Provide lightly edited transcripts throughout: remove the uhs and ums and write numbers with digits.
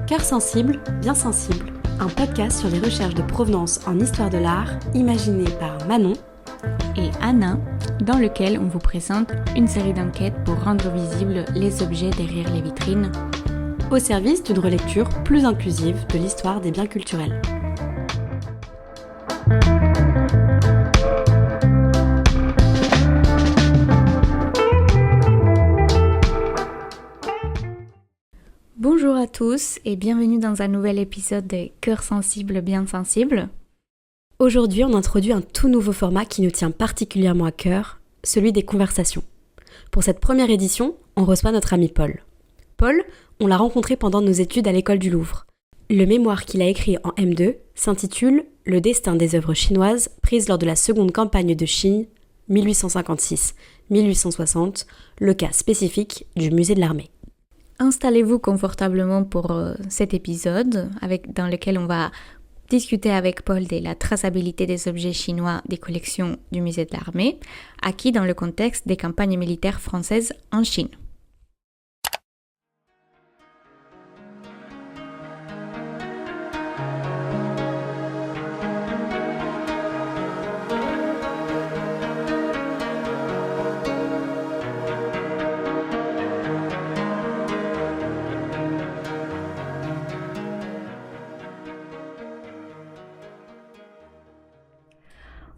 Cœur sensible, bien sensible, un podcast sur les recherches de provenance en histoire de l'art, imaginé par Manon et Anna, dans lequel on vous présente une série d'enquêtes pour rendre visibles les objets derrière les vitrines, au service d'une relecture plus inclusive de l'histoire des biens culturels. Bonjour à tous et bienvenue dans un nouvel épisode de Cœur sensible, bien sensible. Aujourd'hui, on introduit un tout nouveau format qui nous tient particulièrement à cœur, celui des conversations. Pour cette première édition, on reçoit notre ami Paul. Paul, on l'a rencontré pendant nos études à l'école du Louvre. Le mémoire qu'il a écrit en M2 s'intitule « Le destin des œuvres chinoises prises lors de la seconde campagne de Chine, 1856-1860, le cas spécifique du musée de l'armée ». Installez-vous confortablement pour cet épisode dans lequel on va discuter avec Paul de la traçabilité des objets chinois des collections du musée de l'armée, acquis dans le contexte des campagnes militaires françaises en Chine.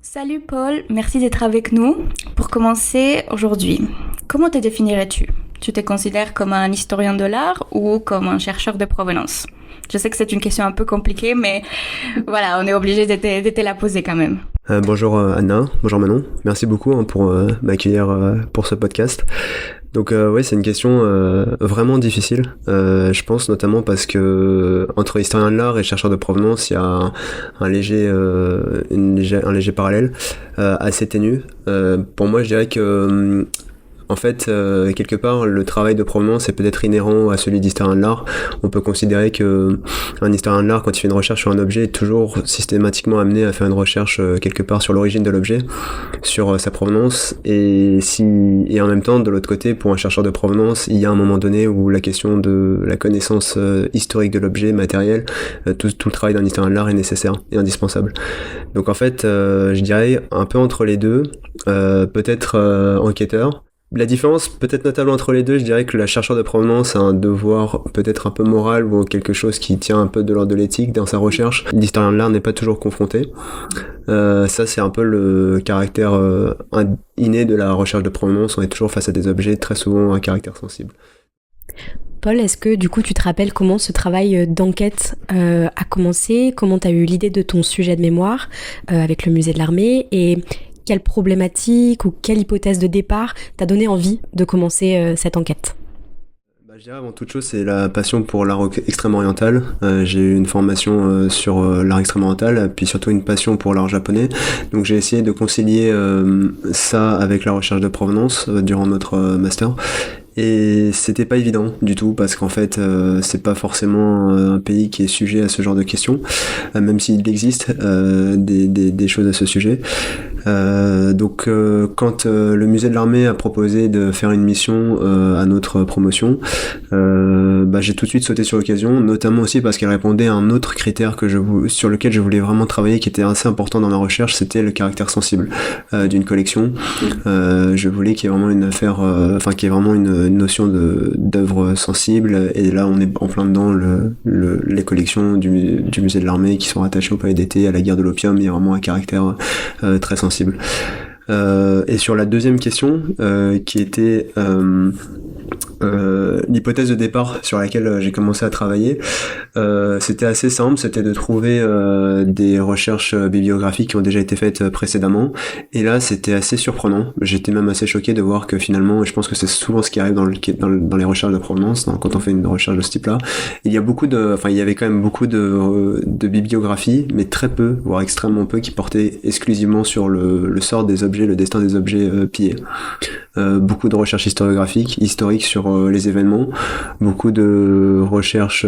Salut Paul, merci d'être avec nous. Pour commencer aujourd'hui, comment te définirais-tu ? Tu te considères comme un historien de l'art ou comme un chercheur de provenance ? Je sais que c'est une question un peu compliquée, mais voilà, on est obligé de te la poser quand même. Bonjour Anna, bonjour Manon, merci beaucoup pour m'accueillir pour ce podcast. Donc oui, c'est une question vraiment difficile, je pense notamment parce que entre historien de l'art et chercheur de provenance, il y a un léger parallèle assez ténu. Pour moi, je dirais que en fait, quelque part, le travail de provenance est peut-être inhérent à celui d'historien de l'art. On peut considérer que un historien de l'art, quand il fait une recherche sur un objet, est toujours systématiquement amené à faire une recherche quelque part sur l'origine de l'objet, sur sa provenance. Et en même temps, de l'autre côté, pour un chercheur de provenance, il y a un moment donné où la question de la connaissance historique de l'objet matériel, tout le travail d'un historien de l'art est nécessaire et indispensable. Donc en fait, je dirais un peu entre les deux, peut-être enquêteur. La différence, peut-être notable entre les deux, je dirais que la chercheur de provenance a un devoir peut-être un peu moral ou quelque chose qui tient un peu de l'ordre de l'éthique dans sa recherche. L'historien de l'art n'est pas toujours confronté. Ça, c'est un peu le caractère inné de la recherche de provenance. On est toujours face à des objets très souvent à caractère sensible. Paul, est-ce que du coup tu te rappelles comment ce travail d'enquête a commencé ? Comment tu as eu l'idée de ton sujet de mémoire avec le musée de l'armée ? Et quelle problématique ou quelle hypothèse de départ t'a donné envie de commencer cette enquête ? Je dirais avant toute chose, c'est la passion pour l'art extrême oriental. J'ai eu une formation sur l'art extrême oriental, puis surtout une passion pour l'art japonais. Donc j'ai essayé de concilier ça avec la recherche de provenance durant notre master. Et c'était pas évident du tout parce qu'en fait c'est pas forcément un pays qui est sujet à ce genre de questions, même s'il existe des choses à ce sujet. Donc quand le musée de l'armée a proposé de faire une mission à notre promotion, j'ai tout de suite sauté sur l'occasion, notamment aussi parce qu'elle répondait à un autre critère sur lequel je voulais vraiment travailler, qui était assez important dans ma recherche, c'était le caractère sensible d'une collection. Je voulais qu'il y ait vraiment qu'il y ait vraiment une notion d'œuvre sensible, et là on est en plein dedans les collections du musée de l'armée qui sont rattachées au palais d'été, à la guerre de l'opium. Il y a vraiment un caractère très sensible. Et sur la deuxième question, qui était l'hypothèse de départ sur laquelle j'ai commencé à travailler, c'était assez simple, c'était de trouver des recherches bibliographiques qui ont déjà été faites précédemment, et là c'était assez surprenant. J'étais même assez choqué de voir que finalement, et je pense que c'est souvent ce qui arrive dans les recherches de provenance, quand on fait une recherche de ce type-là, il y avait quand même beaucoup de bibliographies, mais très peu, voire extrêmement peu, qui portaient exclusivement sur le sort des objets, le destin des objets pillés. Beaucoup de recherches historiques sur les événements, beaucoup de recherches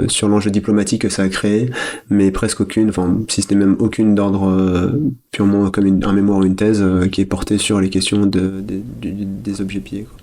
sur l'enjeu diplomatique que ça a créé, mais presque aucune, si ce n'est même aucune d'ordre purement comme un mémoire ou une thèse qui est portée sur les questions des objets pillés, quoi.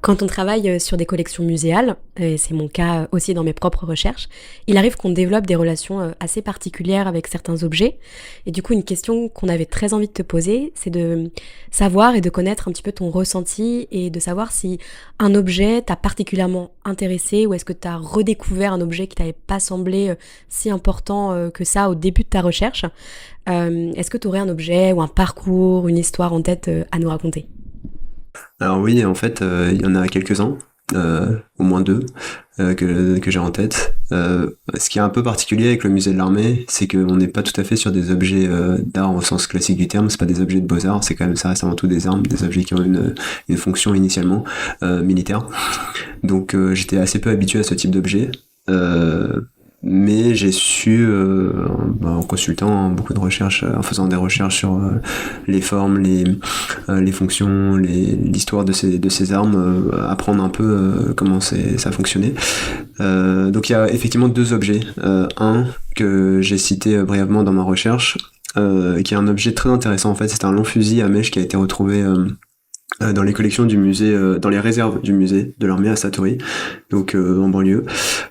Quand on travaille sur des collections muséales, et c'est mon cas aussi dans mes propres recherches, il arrive qu'on développe des relations assez particulières avec certains objets. Et du coup, une question qu'on avait très envie de te poser, c'est de savoir et de connaître un petit peu ton ressenti et de savoir si un objet t'a particulièrement intéressé ou est-ce que tu as redécouvert un objet qui t'avait pas semblé si important que ça au début de ta recherche. Est-ce que tu aurais un objet ou un parcours, une histoire en tête à nous raconter ? Alors oui, en fait, il y en a quelques-uns, au moins deux, que j'ai en tête. Ce qui est un peu particulier avec le musée de l'Armée, c'est qu'on n'est pas tout à fait sur des objets d'art au sens classique du terme, c'est pas des objets de beaux-arts, c'est quand même, ça reste avant tout des armes, des objets qui ont une fonction initialement militaire. Donc j'étais assez peu habitué à ce type d'objet. Mais j'ai su, en consultant beaucoup de recherches, en faisant des recherches sur les formes, les fonctions, l'histoire de ces armes, apprendre un peu comment ça fonctionnait. Donc il y a effectivement deux objets. Un que j'ai cité brièvement dans ma recherche, qui est un objet très intéressant en fait. C'est un long fusil à mèche qui a été retrouvé dans les collections du musée, dans les réserves du musée de l'armée à Satory, donc en banlieue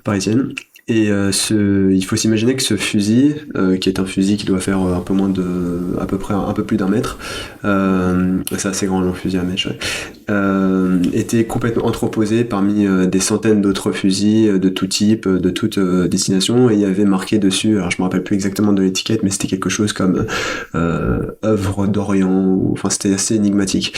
parisienne. Et il faut s'imaginer que ce fusil, qui est un fusil qui doit faire à peu près un peu plus d'1 mètre, c'est assez grand, un long fusil à mèche, ouais, était complètement entreposé parmi des centaines d'autres fusils de tout type, de toute destination, et il y avait marqué dessus, alors je me rappelle plus exactement de l'étiquette, mais c'était quelque chose comme œuvre d'Orient, enfin c'était assez énigmatique.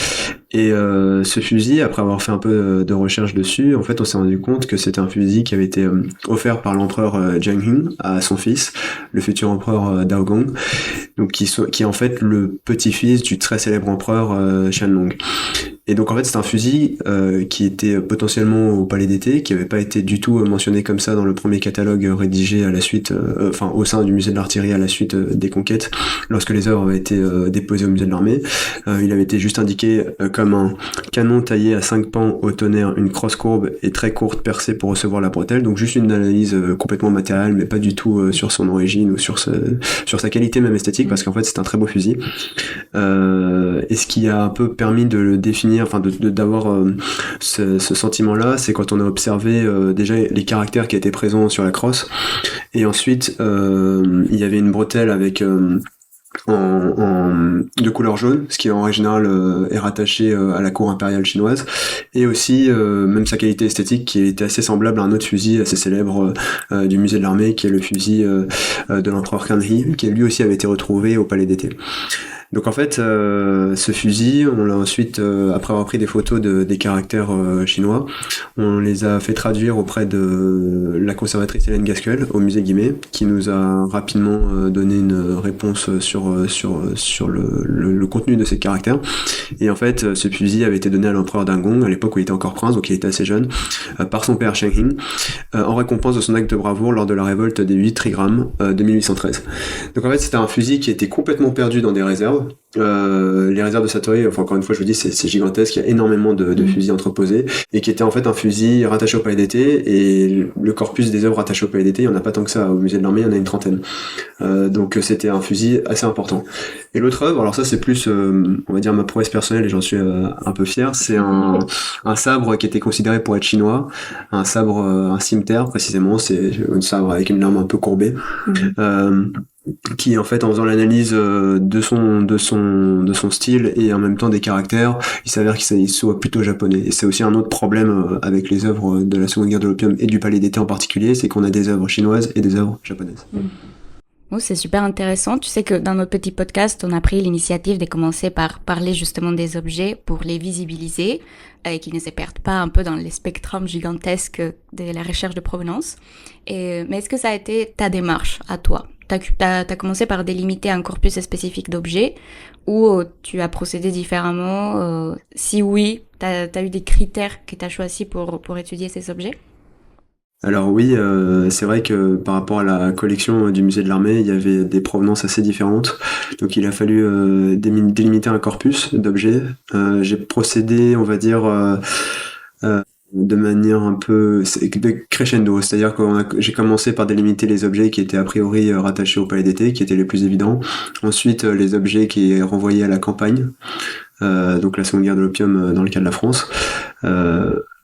Et ce fusil, après avoir fait un peu de recherche dessus, en fait on s'est rendu compte que c'était un fusil qui avait été offert par l'empereur Jiang Hun à son fils, le futur empereur Daogong, donc qui est en fait le petit-fils du très célèbre empereur Qianlong. Et donc en fait c'est un fusil qui était potentiellement au palais d'été, qui n'avait pas été du tout mentionné comme ça dans le premier catalogue rédigé à la suite, au sein du musée de l'artillerie à la suite des conquêtes, lorsque les œuvres avaient été déposées au musée de l'armée. Il avait été juste indiqué comme un canon taillé à 5 pans au tonnerre, une crosse courbe et très courte percée pour recevoir la bretelle, donc juste une analyse complètement matérielle, mais pas du tout sur son origine ou sur sa qualité même esthétique, parce qu'en fait c'est un très beau fusil. Et ce qui a un peu permis de le définir, enfin d'avoir ce sentiment-là, c'est quand on a observé déjà les caractères qui étaient présents sur la crosse, et ensuite il y avait une bretelle avec de couleur jaune, ce qui en général est rattaché à la cour impériale chinoise, et aussi même sa qualité esthétique qui était assez semblable à un autre fusil assez célèbre du musée de l'armée, qui est le fusil de l'empereur Kanri, qui lui aussi avait été retrouvé au palais d'été. Donc en fait, ce fusil, on l'a ensuite, après avoir pris des photos des caractères chinois, on les a fait traduire auprès de la conservatrice Hélène Gasquel au musée Guimet, qui nous a rapidement donné une réponse sur le contenu de ces caractères. Et en fait, ce fusil avait été donné à l'empereur Dingong, à l'époque où il était encore prince, donc il était assez jeune, par son père Sheng Hing, en récompense de son acte de bravoure lors de la révolte des 8 trigrammes de 1813. Donc en fait, c'était un fusil qui était complètement perdu dans des réserves. Les réserves de Satory, enfin encore une fois je vous dis c'est gigantesque, il y a énormément de fusils entreposés, et qui était en fait un fusil rattaché au palais d'été, et le corpus des œuvres rattachées au palais d'été, il y en a pas tant que ça au musée de l'armée, il y en a une trentaine, donc c'était un fusil assez important. Et l'autre œuvre, alors ça c'est plus on va dire ma prouesse personnelle, et j'en suis un peu fier, c'est un sabre qui était considéré pour être chinois, un sabre, un cimeterre précisément, c'est un sabre avec une lame un peu courbée, qui en fait en faisant l'analyse de son style et en même temps des caractères, il s'avère qu'il soit plutôt japonais. Et c'est aussi un autre problème avec les œuvres de la Seconde Guerre de l'Opium et du Palais d'été en particulier, c'est qu'on a des œuvres chinoises et des œuvres japonaises. Oh, c'est super intéressant. Tu sais que dans notre petit podcast, on a pris l'initiative de commencer par parler justement des objets pour les visibiliser et qu'ils ne se perdent pas un peu dans les spectrums gigantesques de la recherche de provenance. Mais est-ce que ça a été ta démarche à toi ? T'as commencé par délimiter un corpus spécifique d'objets, ou tu as procédé différemment? Si oui, t'as eu des critères que t'as choisis pour étudier ces objets? Alors oui, c'est vrai que par rapport à la collection du musée de l'armée, il y avait des provenances assez différentes, donc il a fallu délimiter un corpus d'objets. J'ai procédé, on va dire, de manière un peu de crescendo, c'est-à-dire que j'ai commencé par délimiter les objets qui étaient a priori rattachés au palais d'été, qui étaient les plus évidents, ensuite les objets qui renvoyaient à la campagne, donc la Seconde Guerre de l'Opium dans le cas de la France,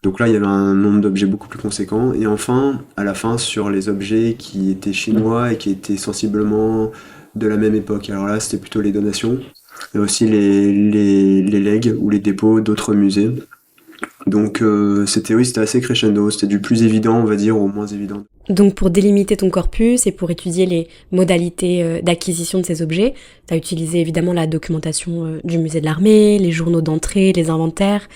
Donc là, il y avait un nombre d'objets beaucoup plus conséquent. Et enfin, à la fin, sur les objets qui étaient chinois et qui étaient sensiblement de la même époque. Alors là, c'était plutôt les donations, mais aussi les legs ou les dépôts d'autres musées. Donc c'était assez crescendo, c'était du plus évident, on va dire, au moins évident. Donc pour délimiter ton corpus et pour étudier les modalités d'acquisition de ces objets, tu as utilisé évidemment la documentation du musée de l'armée, les journaux d'entrée, les inventaires,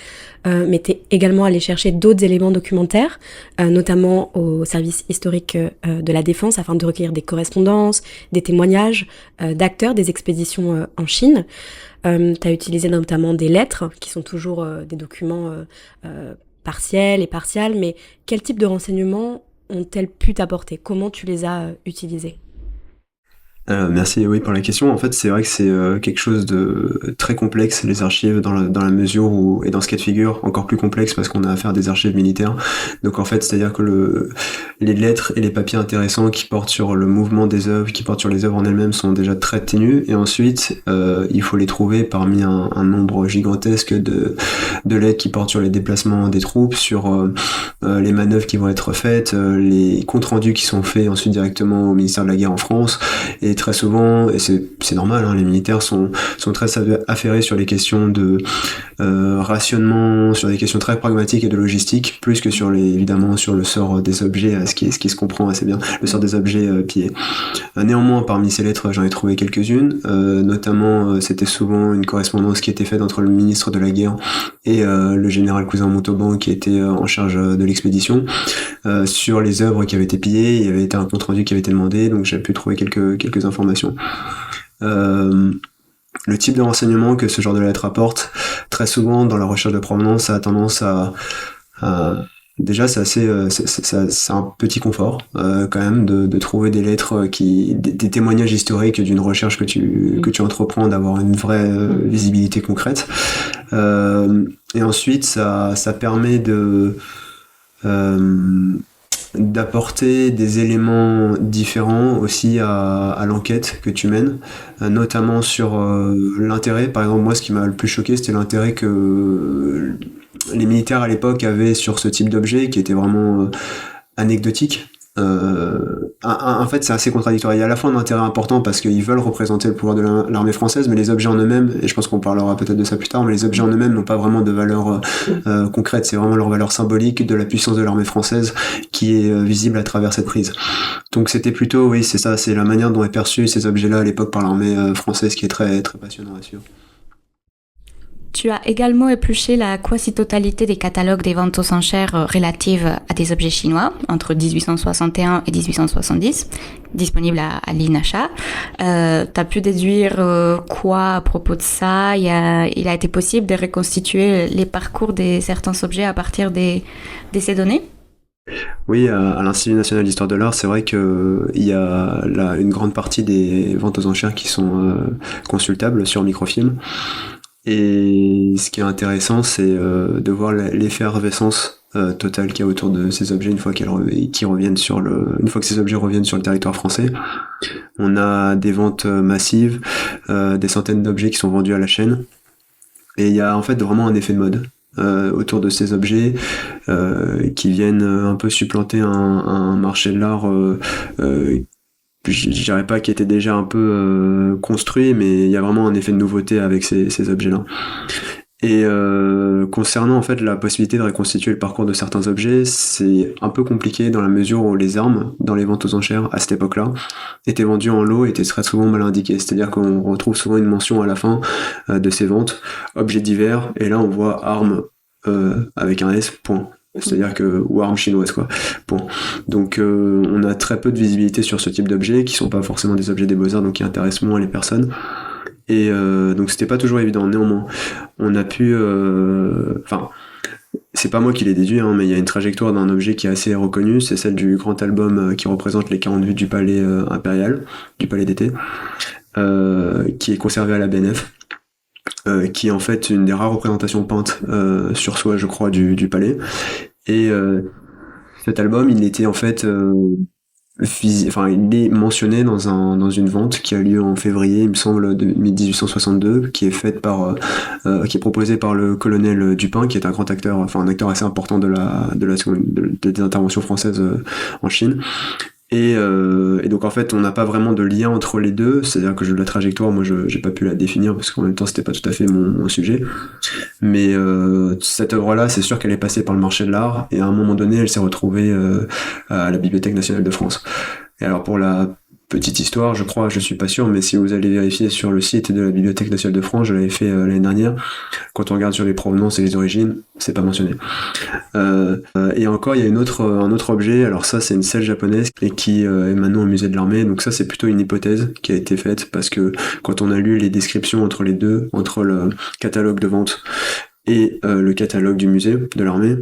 mais tu es également allé chercher d'autres éléments documentaires, notamment au service historique de la Défense, afin de recueillir des correspondances, des témoignages d'acteurs des expéditions en Chine. Tu as utilisé notamment des lettres, qui sont toujours des documents partiels et partials, mais quel type de renseignements ont-elles pu t'apporter? Comment tu les as utilisées? Merci oui pour la question. En fait, c'est vrai que c'est quelque chose de très complexe, les archives, dans la mesure où, et dans ce cas de figure, encore plus complexe parce qu'on a affaire à des archives militaires. Donc en fait, c'est-à-dire que les lettres et les papiers intéressants qui portent sur le mouvement des œuvres, qui portent sur les œuvres en elles-mêmes sont déjà très ténus. Et ensuite, il faut les trouver parmi un nombre gigantesque de lettres qui portent sur les déplacements des troupes, sur les manœuvres qui vont être faites, les comptes rendus qui sont faits ensuite directement au ministère de la Guerre en France. Et très souvent, et c'est normal, hein, les militaires sont très affairés sur les questions de rationnement, sur des questions très pragmatiques et de logistique, plus que évidemment sur le sort des objets, ce qui se comprend assez bien, le sort des objets pillés. Néanmoins, parmi ces lettres, j'en ai trouvé quelques-unes, notamment c'était souvent une correspondance qui était faite entre le ministre de la Guerre et le général Cousin Montauban qui était en charge de l'expédition, sur les œuvres qui avaient été pillées. Il y avait été un compte rendu qui avait été demandé, donc j'ai pu trouver quelques informations. Le type de renseignement que ce genre de lettre apporte, très souvent dans la recherche de provenance, ça a tendance à déjà c'est un petit confort quand même de trouver des lettres des témoignages historiques d'une recherche que tu entreprends, d'avoir une vraie visibilité concrète. Et ensuite ça permet d'apporter des éléments différents aussi à l'enquête que tu mènes, notamment sur l'intérêt. Par exemple, moi, ce qui m'a le plus choqué, c'était l'intérêt que les militaires à l'époque avaient sur ce type d'objet, qui était vraiment anecdotique. En fait, c'est assez contradictoire. Il y a à la fois un intérêt important parce qu'ils veulent représenter le pouvoir de l'armée française, mais les objets en eux-mêmes, et je pense qu'on parlera peut-être de ça plus tard, mais les objets en eux-mêmes n'ont pas vraiment de valeur concrète. C'est vraiment leur valeur symbolique de la puissance de l'armée française qui est visible à travers cette prise. Donc c'était plutôt, oui, c'est ça, c'est la manière dont est perçu ces objets-là à l'époque par l'armée française qui est très, très passionnant à suivre. Tu as également épluché la quasi-totalité des catalogues des ventes aux enchères relatives à des objets chinois entre 1861 et 1870, disponibles à l'INACHA. T'as pu déduire quoi à propos de ça? Il a été possible de reconstituer les parcours de certains objets à partir de ces données? Oui, à l'Institut national d'histoire de l'art, c'est vrai que il y a une grande partie des ventes aux enchères qui sont consultables sur microfilm. Et ce qui est intéressant, c'est de voir l'effervescence totale qu'il y a autour de ces objets une fois une fois que ces objets reviennent sur le territoire français. On a des ventes massives, des centaines d'objets qui sont vendus à la chaîne. Et il y a en fait vraiment un effet de mode autour de ces objets qui viennent un peu supplanter un marché de l'art je dirais pas qu'il était déjà un peu construit, mais il y a vraiment un effet de nouveauté avec ces objets-là. Et concernant en fait la possibilité de reconstituer le parcours de certains objets, c'est un peu compliqué dans la mesure où les armes dans les ventes aux enchères à cette époque-là étaient vendues en lot et étaient très souvent mal indiquées. C'est-à-dire qu'on retrouve souvent une mention à la fin de ces ventes, objets divers, et là on voit armes avec un S, point. C'est-à-dire ou armes chinoises, quoi. Point. Donc on a très peu de visibilité sur ce type d'objets qui sont pas forcément des objets des beaux-arts, donc qui intéressent moins les personnes. Et donc c'était pas toujours évident. Néanmoins, on a pu c'est pas moi qui l'ai déduit, hein, mais il y a une trajectoire d'un objet qui est assez reconnue, c'est celle du grand album qui représente les 40 vues du palais impérial, du palais d'été, qui est conservé à la BNF. Qui est en fait une des rares représentations peintes sur soi, je crois, du palais. Et cet album, il était en fait il est mentionné dans une vente qui a lieu en février, il me semble, de 1862, qui est faite qui est proposée par le colonel Dupin, qui est un grand acteur, un acteur assez important des interventions françaises en Chine. Et donc en fait on n'a pas vraiment de lien entre les deux, c'est-à-dire que la trajectoire, moi j'ai pas pu la définir parce qu'en même temps c'était pas tout à fait mon sujet, mais cette œuvre-là, c'est sûr qu'elle est passée par le marché de l'art et à un moment donné elle s'est retrouvée à la Bibliothèque nationale de France. Et alors pour la petite histoire, je suis pas sûr, mais si vous allez vérifier sur le site de la Bibliothèque nationale de France, je l'avais fait l'année dernière, quand on regarde sur les provenances et les origines, c'est pas mentionné. Et encore, il y a un autre objet, alors ça c'est une selle japonaise et qui est maintenant au musée de l'armée, donc ça c'est plutôt une hypothèse qui a été faite parce que quand on a lu les descriptions entre les deux, entre le catalogue de vente et le catalogue du musée de l'armée,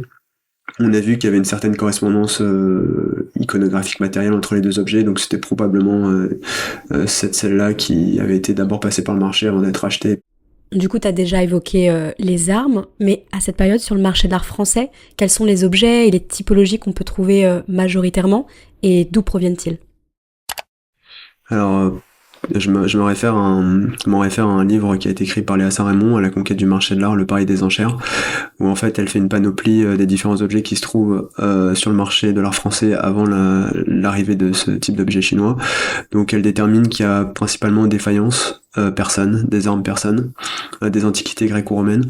on a vu qu'il y avait une certaine correspondance iconographique matérielle entre les deux objets, donc c'était probablement cette selle-là qui avait été d'abord passée par le marché avant d'être achetée. Du coup, tu as déjà évoqué les armes, mais à cette période, sur le marché de l'art français, quels sont les objets et les typologies qu'on peut trouver majoritairement, et d'où proviennent-ils ? Alors, je me réfère à un livre qui a été écrit par Léa Saint-Raymond, À la conquête du marché de l'art, le pari des enchères, où en fait elle fait une panoplie des différents objets qui se trouvent sur le marché de l'art français avant l'arrivée de ce type d'objet chinois. Donc elle détermine qu'il y a principalement des faïences persanes, des armes persanes, des antiquités gréco-romaines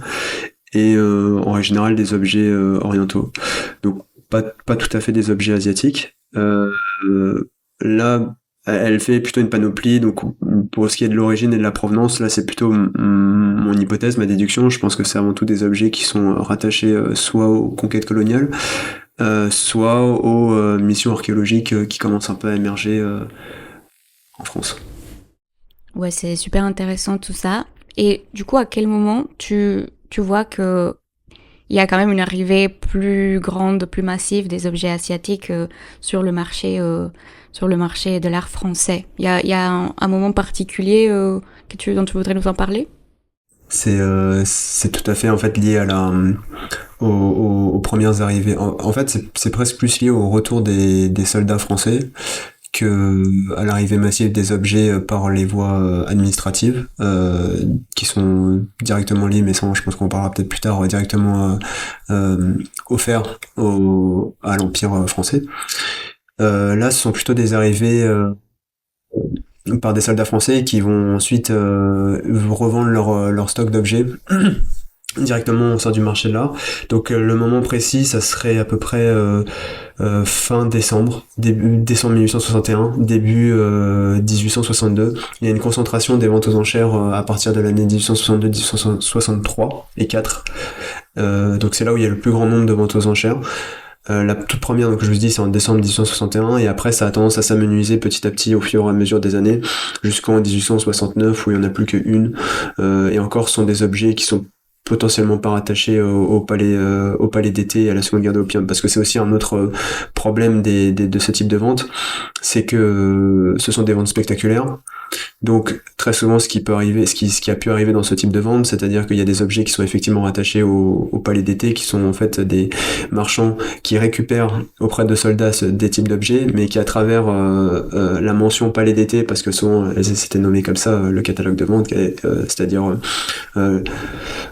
et en règle générale des objets orientaux. Donc pas tout à fait des objets asiatiques. Là, elle fait plutôt une panoplie, donc pour ce qui est de l'origine et de la provenance, là c'est plutôt mon hypothèse, ma déduction. Je pense que c'est avant tout des objets qui sont rattachés soit aux conquêtes coloniales, soit aux missions archéologiques qui commencent un peu à émerger en France. Ouais, c'est super intéressant tout ça. Et du coup, à quel moment tu vois que il y a quand même une arrivée plus grande, plus massive des objets asiatiques sur le marché de l'art français? Il y a un moment particulier dont tu voudrais nous en parler? C'est tout à fait en fait lié à aux premières arrivées. En fait, c'est presque plus lié au retour des soldats français que à l'arrivée massive des objets par les voies administratives qui sont directement liées, mais ça je pense qu'on en parlera peut-être plus tard, directement offerts à l'Empire français. Là, ce sont plutôt des arrivées par des soldats français qui vont ensuite revendre leur stock d'objets directement au sein du marché de l'art. Donc le moment précis, ça serait à peu près fin décembre, début décembre 1861, début 1862. Il y a une concentration des ventes aux enchères à partir de l'année 1862, 1863 et 4. Donc c'est là où il y a le plus grand nombre de ventes aux enchères. La toute première, donc je vous dis, c'est en décembre 1861, et après ça a tendance à s'amenuiser petit à petit au fur et à mesure des années, jusqu'en 1869 où il n'y en a plus qu'une, et encore ce sont des objets qui sont potentiellement pas rattachés au palais d'été et à la Seconde Guerre de l'opium, parce que c'est aussi un autre problème de ce type de vente, c'est que ce sont des ventes spectaculaires. Donc très souvent ce qui a pu arriver dans ce type de vente, c'est-à-dire qu'il y a des objets qui sont effectivement rattachés au palais d'été, qui sont en fait des marchands qui récupèrent auprès de soldats des types d'objets, mais qui à travers la mention palais d'été, parce que souvent c'était nommé comme ça le catalogue de vente, c'est-à-dire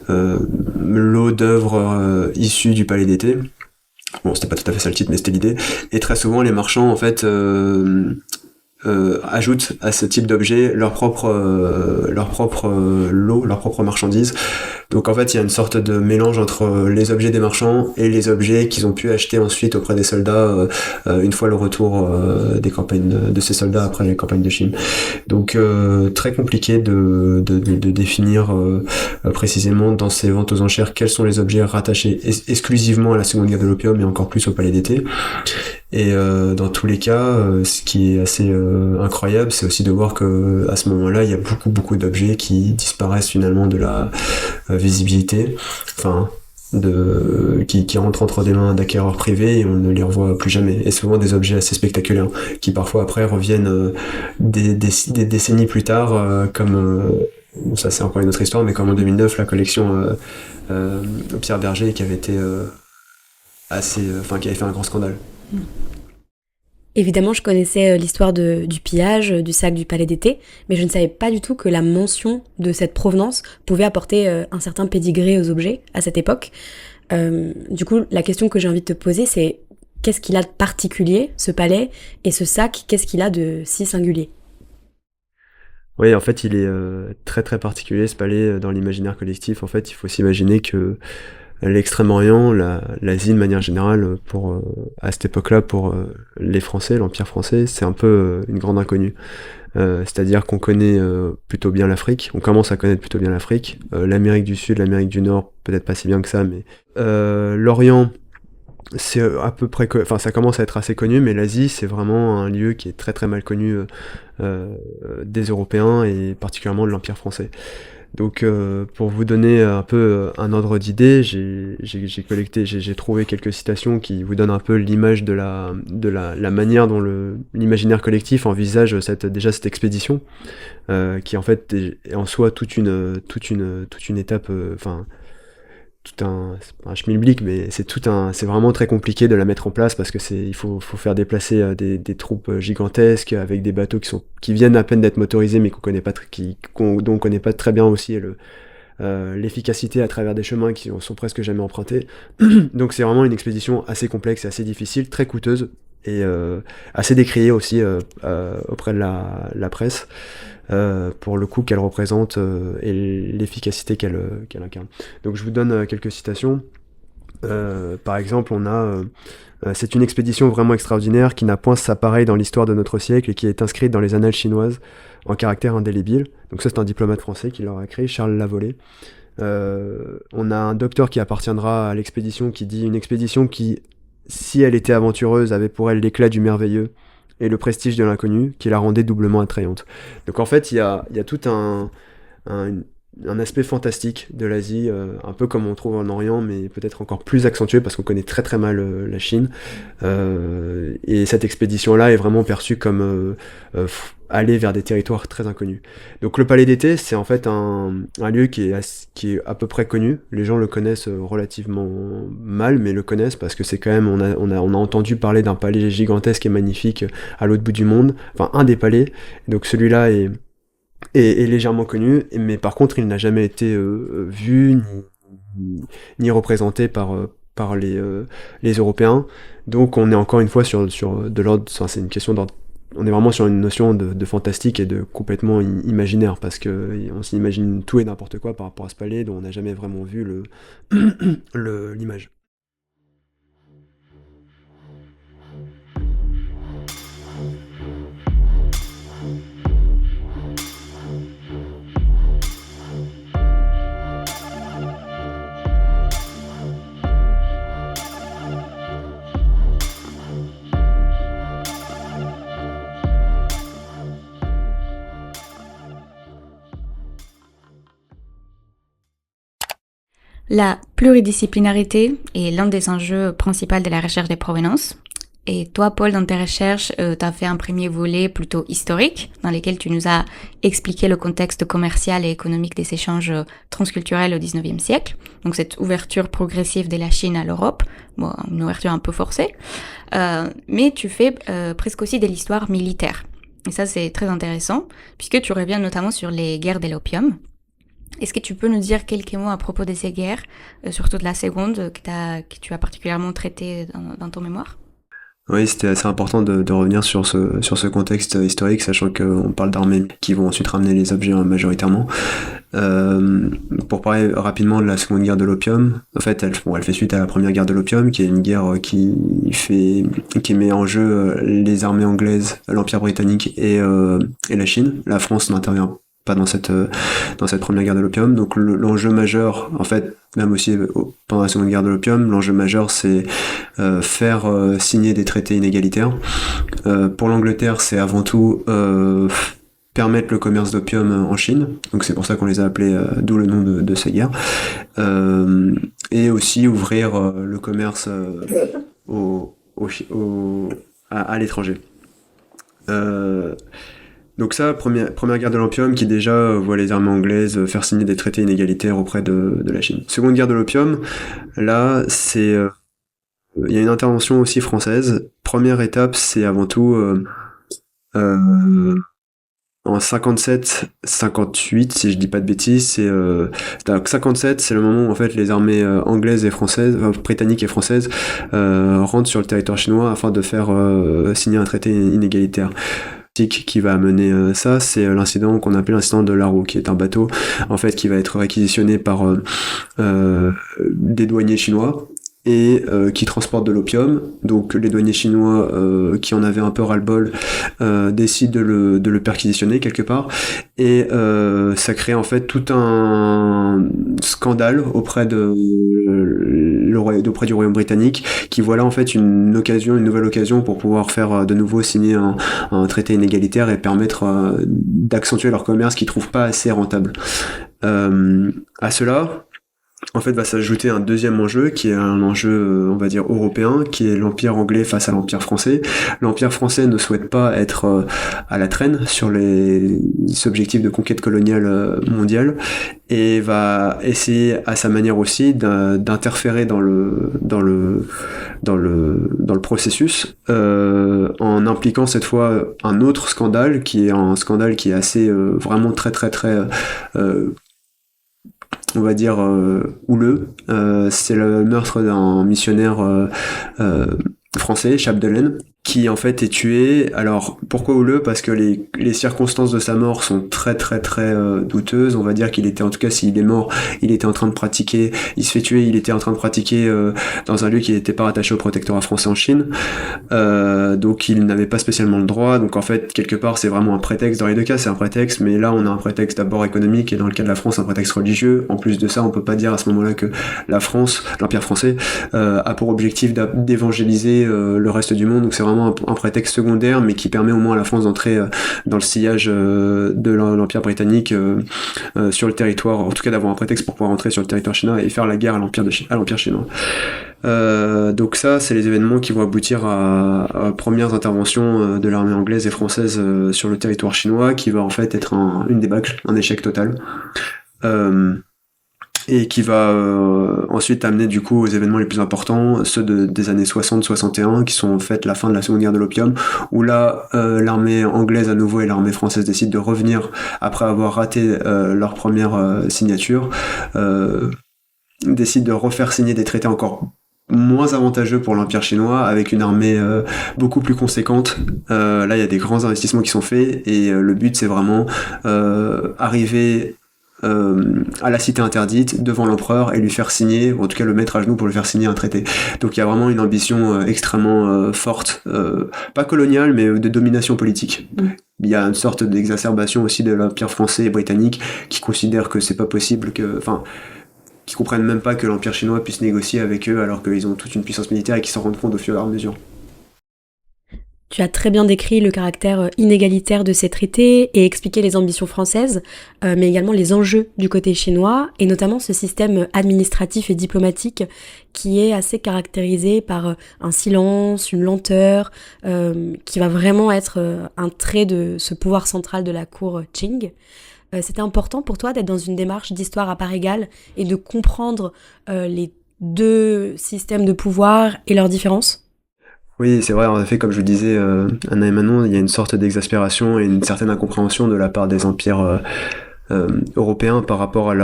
lot d'œuvres issues du palais d'été. Bon, c'était pas tout à fait ça le titre, mais c'était l'idée. Et très souvent les marchands en fait ajoutent à ce type d'objet leur propre lot, leur propre marchandise. Donc en fait, il y a une sorte de mélange entre les objets des marchands et les objets qu'ils ont pu acheter ensuite auprès des soldats une fois le retour des campagnes de ces soldats après les campagnes de Chine. Donc très compliqué de définir précisément dans ces ventes aux enchères quels sont les objets rattachés exclusivement à la Seconde Guerre de l'opium et encore plus au palais d'été. Et dans tous les cas, ce qui est assez incroyable, c'est aussi de voir que à ce moment-là, il y a beaucoup d'objets qui disparaissent finalement de la visibilité, enfin qui rentrent entre des mains d'acquéreurs privés et on ne les revoit plus jamais. Et souvent des objets assez spectaculaires qui parfois après reviennent des décennies plus tard, comme ça c'est encore une autre histoire, mais comme en 2009 la collection Pierre Berger qui avait été qui avait fait un grand scandale. Évidemment, je connaissais l'histoire du pillage, du sac du palais d'été, mais je ne savais pas du tout que la mention de cette provenance pouvait apporter un certain pédigré aux objets à cette époque. Du coup, la question que j'ai envie de te poser, c'est qu'est-ce qu'il a de particulier, ce palais, et ce sac, qu'est-ce qu'il a de si singulier? Oui, en fait, il est très très particulier, ce palais, dans l'imaginaire collectif. En fait, il faut s'imaginer que l'Extrême-Orient, l'Asie de manière générale, à cette époque-là, pour les Français, l'Empire français, c'est un peu une grande inconnue. C'est-à-dire qu'on connaît plutôt bien l'Afrique, on commence à connaître plutôt bien l'Afrique, l'Amérique du Sud, l'Amérique du Nord, peut-être pas si bien que ça, mais l'Orient, c'est à peu près, enfin ça commence à être assez connu, mais l'Asie, c'est vraiment un lieu qui est très très mal connu des Européens et particulièrement de l'Empire français. Donc pour vous donner un peu un ordre d'idée, j'ai trouvé quelques citations qui vous donnent un peu l'image de la manière dont l'imaginaire collectif envisage cette expédition, qui en fait est en soi toute une étape, enfin c'est pas un schmilblick, mais c'est vraiment très compliqué de la mettre en place parce que il faut faire déplacer des troupes gigantesques avec des bateaux qui viennent à peine d'être motorisés mais dont on connaît pas très bien aussi l'efficacité à travers des chemins qui sont presque jamais empruntés. Donc c'est vraiment une expédition assez complexe et assez difficile, très coûteuse et assez décriée aussi auprès de la presse. Pour le coût qu'elle représente et l'efficacité qu'elle incarne. Donc je vous donne quelques citations. Par exemple, on a c'est une expédition vraiment extraordinaire qui n'a point sa pareille dans l'histoire de notre siècle et qui est inscrite dans les annales chinoises en caractère indélébile. Donc ça, c'est un diplomate français qui l'aura écrit, Charles Lavolée. On a un docteur qui appartiendra à l'expédition qui dit une expédition qui, si elle était aventureuse, avait pour elle l'éclat du merveilleux et le prestige de l'inconnu qui la rendait doublement attrayante. Donc en fait, il y a tout un aspect fantastique de l'Asie, un peu comme on trouve en Orient, mais peut-être encore plus accentué parce qu'on connaît très très mal la Chine. Et cette expédition-là est vraiment perçue comme aller vers des territoires très inconnus. Donc le palais d'été, c'est en fait un lieu qui est à peu près connu. Les gens le connaissent relativement mal, mais le connaissent parce que c'est quand même, on a entendu parler d'un palais gigantesque et magnifique à l'autre bout du monde, enfin un des palais. Donc celui-là est légèrement connu, mais par contre il n'a jamais été vu ni représenté par les Européens. Donc on est encore une fois sur de l'ordre, enfin, c'est une question d'ordre. On est vraiment sur une notion de fantastique et de complètement imaginaire, parce que on s'imagine tout et n'importe quoi par rapport à ce palais dont on n'a jamais vraiment vu l'image. La pluridisciplinarité est l'un des enjeux principaux de la recherche des provenances. Et toi, Paul, dans tes recherches, tu as fait un premier volet plutôt historique, dans lequel tu nous as expliqué le contexte commercial et économique des échanges transculturels au XIXe siècle. Donc cette ouverture progressive de la Chine à l'Europe, bon, une ouverture un peu forcée. Mais tu fais presque aussi de l'histoire militaire. Et ça, c'est très intéressant, puisque tu reviens notamment sur les guerres de l'opium. Est-ce que tu peux nous dire quelques mots à propos de ces guerres, surtout de la seconde, que tu as particulièrement traité dans ton mémoire ? Oui, c'était assez important de revenir sur ce contexte historique, sachant qu'on parle d'armées qui vont ensuite ramener les objets majoritairement. Pour parler rapidement de la seconde guerre de l'opium, en fait, elle fait suite à la première guerre de l'opium, qui est une guerre qui met en jeu les armées anglaises, l'Empire britannique et la Chine. La France n'intervient pas dans cette première guerre de l'opium. Donc l'enjeu majeur, en fait, même aussi pendant la seconde guerre de l'opium, l'enjeu majeur c'est faire signer des traités inégalitaires. Pour l'Angleterre, c'est avant tout permettre le commerce d'opium en Chine. Donc c'est pour ça qu'on les a appelés, d'où le nom de ces guerres. Et aussi ouvrir le commerce à l'étranger. Donc ça, première guerre de l'opium qui déjà voit les armées anglaises faire signer des traités inégalitaires auprès de la Chine. Seconde guerre de l'opium, là c'est il y a une intervention aussi française. Première étape, c'est avant tout en 57-58, si je dis pas de bêtises, donc 57, c'est le moment où en fait les armées anglaises et françaises, britanniques et françaises rentrent sur le territoire chinois afin de faire signer un traité inégalitaire. Qui va amener ça, c'est l'incident qu'on appelle l'incident de Larue, qui est un bateau en fait qui va être réquisitionné par des douaniers chinois et qui transportent de l'opium. Donc les douaniers chinois qui en avaient un peu ras-le-bol décident de le perquisitionner quelque part, et ça crée en fait tout un scandale auprès du royaume britannique, qui voit là en fait une nouvelle occasion pour pouvoir faire de nouveau signer un traité inégalitaire et permettre d'accentuer leur commerce qu'ils trouvent pas assez rentable. À cela, en fait, va s'ajouter un deuxième enjeu, qui est un enjeu, on va dire, européen, qui est l'Empire anglais face à l'Empire français. L'Empire français ne souhaite pas être à la traîne sur les objectifs de conquête coloniale mondiale, et va essayer à sa manière aussi d'interférer dans le processus, en impliquant cette fois un autre scandale, qui est un scandale qui est assez vraiment très on va dire houleux. C'est le meurtre d'un missionnaire français, Chapdelaine, qui en fait est tué. Alors pourquoi houleux ? Parce que les circonstances de sa mort sont très douteuses. On va dire qu'il était, en tout cas s'il est mort, il était en train de pratiquer, il se fait tuer, il était en train de pratiquer dans un lieu qui n'était pas rattaché au protectorat français en Chine, donc il n'avait pas spécialement le droit. Donc en fait quelque part c'est vraiment un prétexte, dans les deux cas c'est un prétexte, mais là on a un prétexte d'abord économique, et dans le cas de la France un prétexte religieux. En plus de ça, on peut pas dire à ce moment-là que la France, l'Empire français, a pour objectif d'évangéliser le reste du monde. Donc c'est vraiment un prétexte secondaire, mais qui permet au moins à la France d'entrer dans le sillage de l'Empire britannique sur le territoire, en tout cas d'avoir un prétexte pour pouvoir entrer sur le territoire chinois et faire la guerre à l'Empire chinois. Donc ça, c'est les événements qui vont aboutir à premières interventions de l'armée anglaise et française sur le territoire chinois, qui va en fait être une débâcle, un échec total. Et qui va ensuite amener du coup aux événements les plus importants, ceux des années 60-61, qui sont en fait la fin de la Seconde Guerre de l'opium, où là l'armée anglaise à nouveau et l'armée française décident de revenir après avoir raté leur première signature, décident de refaire signer des traités encore moins avantageux pour l'Empire chinois, avec une armée beaucoup plus conséquente. Là il y a des grands investissements qui sont faits, et le but c'est vraiment arriver à la cité interdite devant l'empereur et lui faire signer, ou en tout cas le mettre à genoux pour lui faire signer un traité. Donc il y a vraiment une ambition extrêmement forte, pas coloniale mais de domination politique. Il y a une sorte d'exacerbation aussi de l'Empire français et britannique, qui considèrent que c'est pas possible qui comprennent même pas que l'Empire chinois puisse négocier avec eux, alors qu'ils ont toute une puissance militaire et qui s'en rendent compte au fur et à mesure. Tu as très bien décrit le caractère inégalitaire de ces traités et expliqué les ambitions françaises, mais également les enjeux du côté chinois, et notamment ce système administratif et diplomatique qui est assez caractérisé par un silence, une lenteur, qui va vraiment être un trait de ce pouvoir central de la cour Qing. C'était important pour toi d'être dans une démarche d'histoire à part égale et de comprendre les deux systèmes de pouvoir et leurs différences ? Oui, c'est vrai, en effet, comme je le disais, Anna et Manon, il y a une sorte d'exaspération et une certaine incompréhension de la part des empires européens par rapport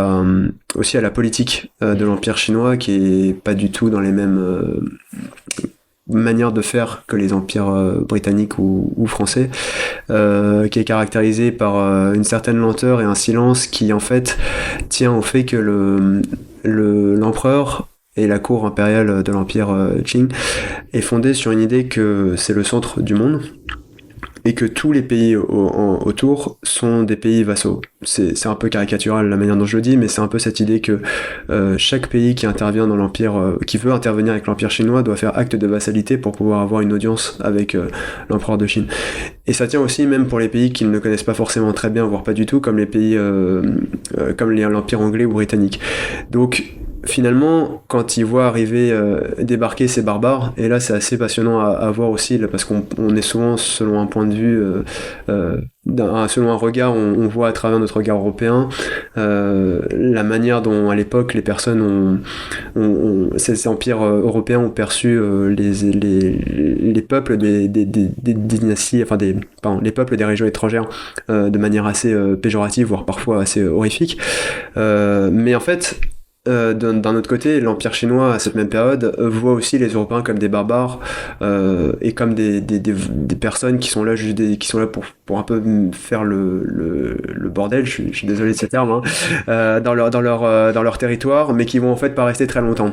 aussi à la politique de l'Empire chinois, qui est pas du tout dans les mêmes manières de faire que les empires britanniques ou français, qui est caractérisé par une certaine lenteur et un silence qui, en fait, tient au fait que l'empereur et la cour impériale de l'Empire Qing est fondée sur une idée que c'est le centre du monde, et que tous les pays autour sont des pays vassaux. C'est un peu caricatural la manière dont je le dis, mais c'est un peu cette idée que chaque pays qui intervient dans l'Empire, qui veut intervenir avec l'Empire chinois, doit faire acte de vassalité pour pouvoir avoir une audience avec l'empereur de Chine. Et ça tient aussi même pour les pays qu'ils ne connaissent pas forcément très bien, voire pas du tout, comme les pays comme l'Empire anglais ou britannique. Donc finalement, quand ils voient arriver, débarquer ces barbares, et là c'est assez passionnant à voir aussi, là, parce qu'on est souvent, selon un point de vue, selon un regard, on voit à travers notre regard européen la manière dont à l'époque les personnes ces empires européens ont perçu les peuples des dynasties, enfin les peuples des régions étrangères de manière assez péjorative, voire parfois assez horrifique. Mais en fait, d'un autre côté, l'Empire chinois à cette même période voit aussi les Européens comme des barbares et comme des personnes qui sont là pour un peu faire le bordel. Je suis désolé de ce terme, hein, dans leur territoire, mais qui vont en fait pas rester très longtemps.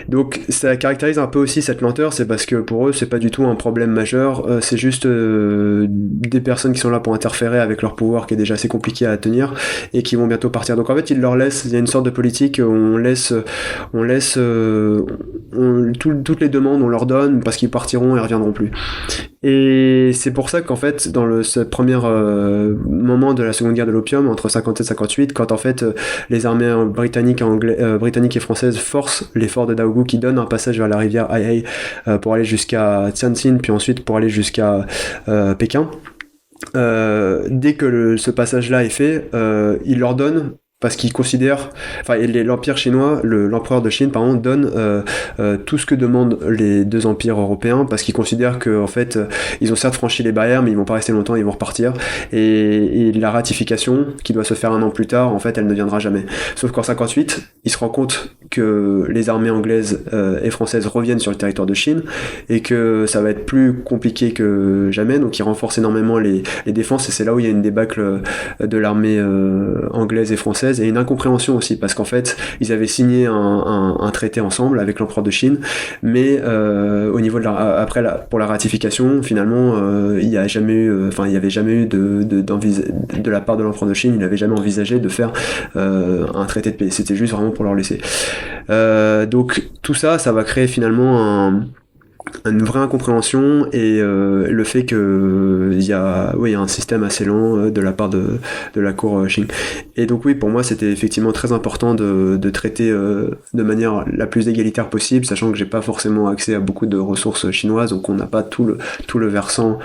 Donc ça caractérise un peu aussi cette lenteur, c'est parce que pour eux c'est pas du tout un problème majeur, c'est juste des personnes qui sont là pour interférer avec leur pouvoir qui est déjà assez compliqué à tenir et qui vont bientôt partir. Donc en fait il y a une sorte de politique où on laisse toutes les demandes on leur donne parce qu'ils partiront et reviendront plus. Et c'est pour ça qu'en fait dans ce premier moment de la seconde guerre de l'opium entre 57 et 58, quand en fait les armées britanniques et françaises forcent l'effort de Daogu qui donne un passage vers la rivière Ai pour aller jusqu'à Tianjin puis ensuite pour aller jusqu'à Pékin, dès que ce passage là est fait, il leur donne, parce qu'ils considèrent, l'empire chinois, l'empereur de Chine, pardon, donne tout ce que demandent les deux empires européens, parce qu'ils considèrent que en fait, ils ont certes franchi les barrières, mais ils vont pas rester longtemps, ils vont repartir. Et la ratification, qui doit se faire un an plus tard, en fait, elle ne viendra jamais. Sauf qu'en 58, ils se rendent compte que les armées anglaises et françaises reviennent sur le territoire de Chine, et que ça va être plus compliqué que jamais, donc ils renforcent énormément les défenses, et c'est là où il y a une débâcle de l'armée anglaise et française, et une incompréhension aussi, parce qu'en fait ils avaient signé un traité ensemble avec l'empereur de Chine, mais au niveau pour la ratification, finalement il n'y avait jamais eu de la part de l'empereur de Chine, il n'avait jamais envisagé de faire un traité de paix, c'était juste vraiment pour leur laisser. Donc tout ça va créer finalement une vraie incompréhension et le fait que il y a un système assez lent de la part de la cour Qing. Et donc oui, pour moi c'était effectivement très important de traiter de manière la plus égalitaire possible, sachant que j'ai pas forcément accès à beaucoup de ressources chinoises, donc on n'a pas tout le versant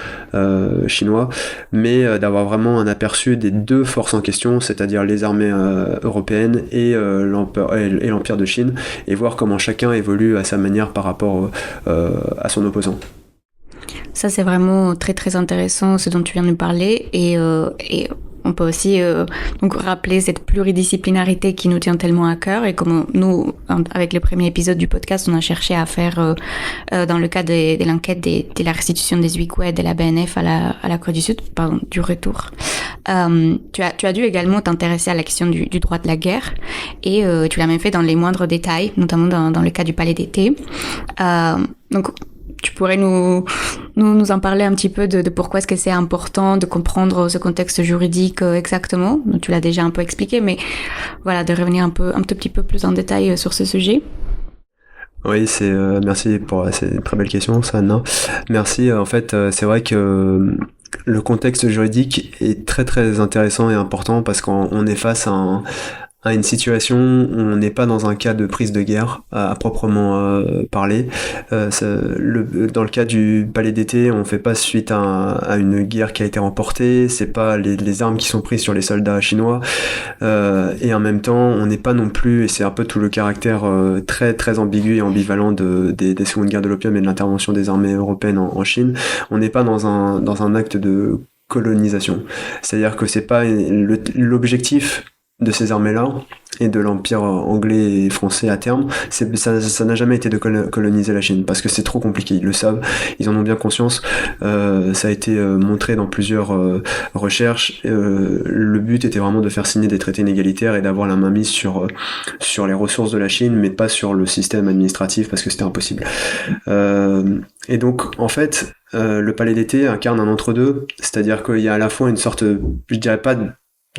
chinois, mais d'avoir vraiment un aperçu des deux forces en question, c'est-à-dire les armées européennes et l'empire de Chine, et voir comment chacun évolue à sa manière par rapport à son opposant. Ça, c'est vraiment très très intéressant ce dont tu viens de parler, et on peut aussi donc rappeler cette pluridisciplinarité qui nous tient tellement à cœur, et comme nous, avec le premier épisode du podcast, on a cherché à faire dans le cadre de l'enquête de la restitution des Ouïghours de la BNF à la Corée du Sud, pardon, du retour. Tu as dû également t'intéresser à la question du droit de la guerre, et tu l'as même fait dans les moindres détails, notamment dans le cas du palais d'été. Donc tu pourrais nous en parler un petit peu de pourquoi est-ce que c'est important de comprendre ce contexte juridique exactement. Donc, tu l'as déjà un peu expliqué, mais voilà, de revenir un tout petit peu plus en détail sur ce sujet. Oui, merci pour c'est une très belle question, ça, Anna. Merci. En fait, c'est vrai que le contexte juridique est très très intéressant et important parce qu'on est face à une situation où on n'est pas dans un cas de prise de guerre à proprement parler. Dans le cas du palais d'été, on fait pas suite à une guerre qui a été remportée, c'est pas les armes qui sont prises sur les soldats chinois, et en même temps on n'est pas non plus, et c'est un peu tout le caractère très très ambigu et ambivalent des secondes guerres de l'opium et de l'intervention des armées européennes en Chine, on n'est pas dans un acte de colonisation. C'est-à-dire que c'est pas l'objectif de ces armées-là et de l'empire anglais et français à terme, ça n'a jamais été de coloniser la Chine, parce que c'est trop compliqué, ils le savent, ils en ont bien conscience, ça a été montré dans plusieurs recherches, le but était vraiment de faire signer des traités inégalitaires et d'avoir la main mise sur les ressources de la Chine, mais pas sur le système administratif, parce que c'était impossible. Et donc, en fait, le palais d'été incarne un entre-deux, c'est-à-dire qu'il y a à la fois une sorte, je dirais pas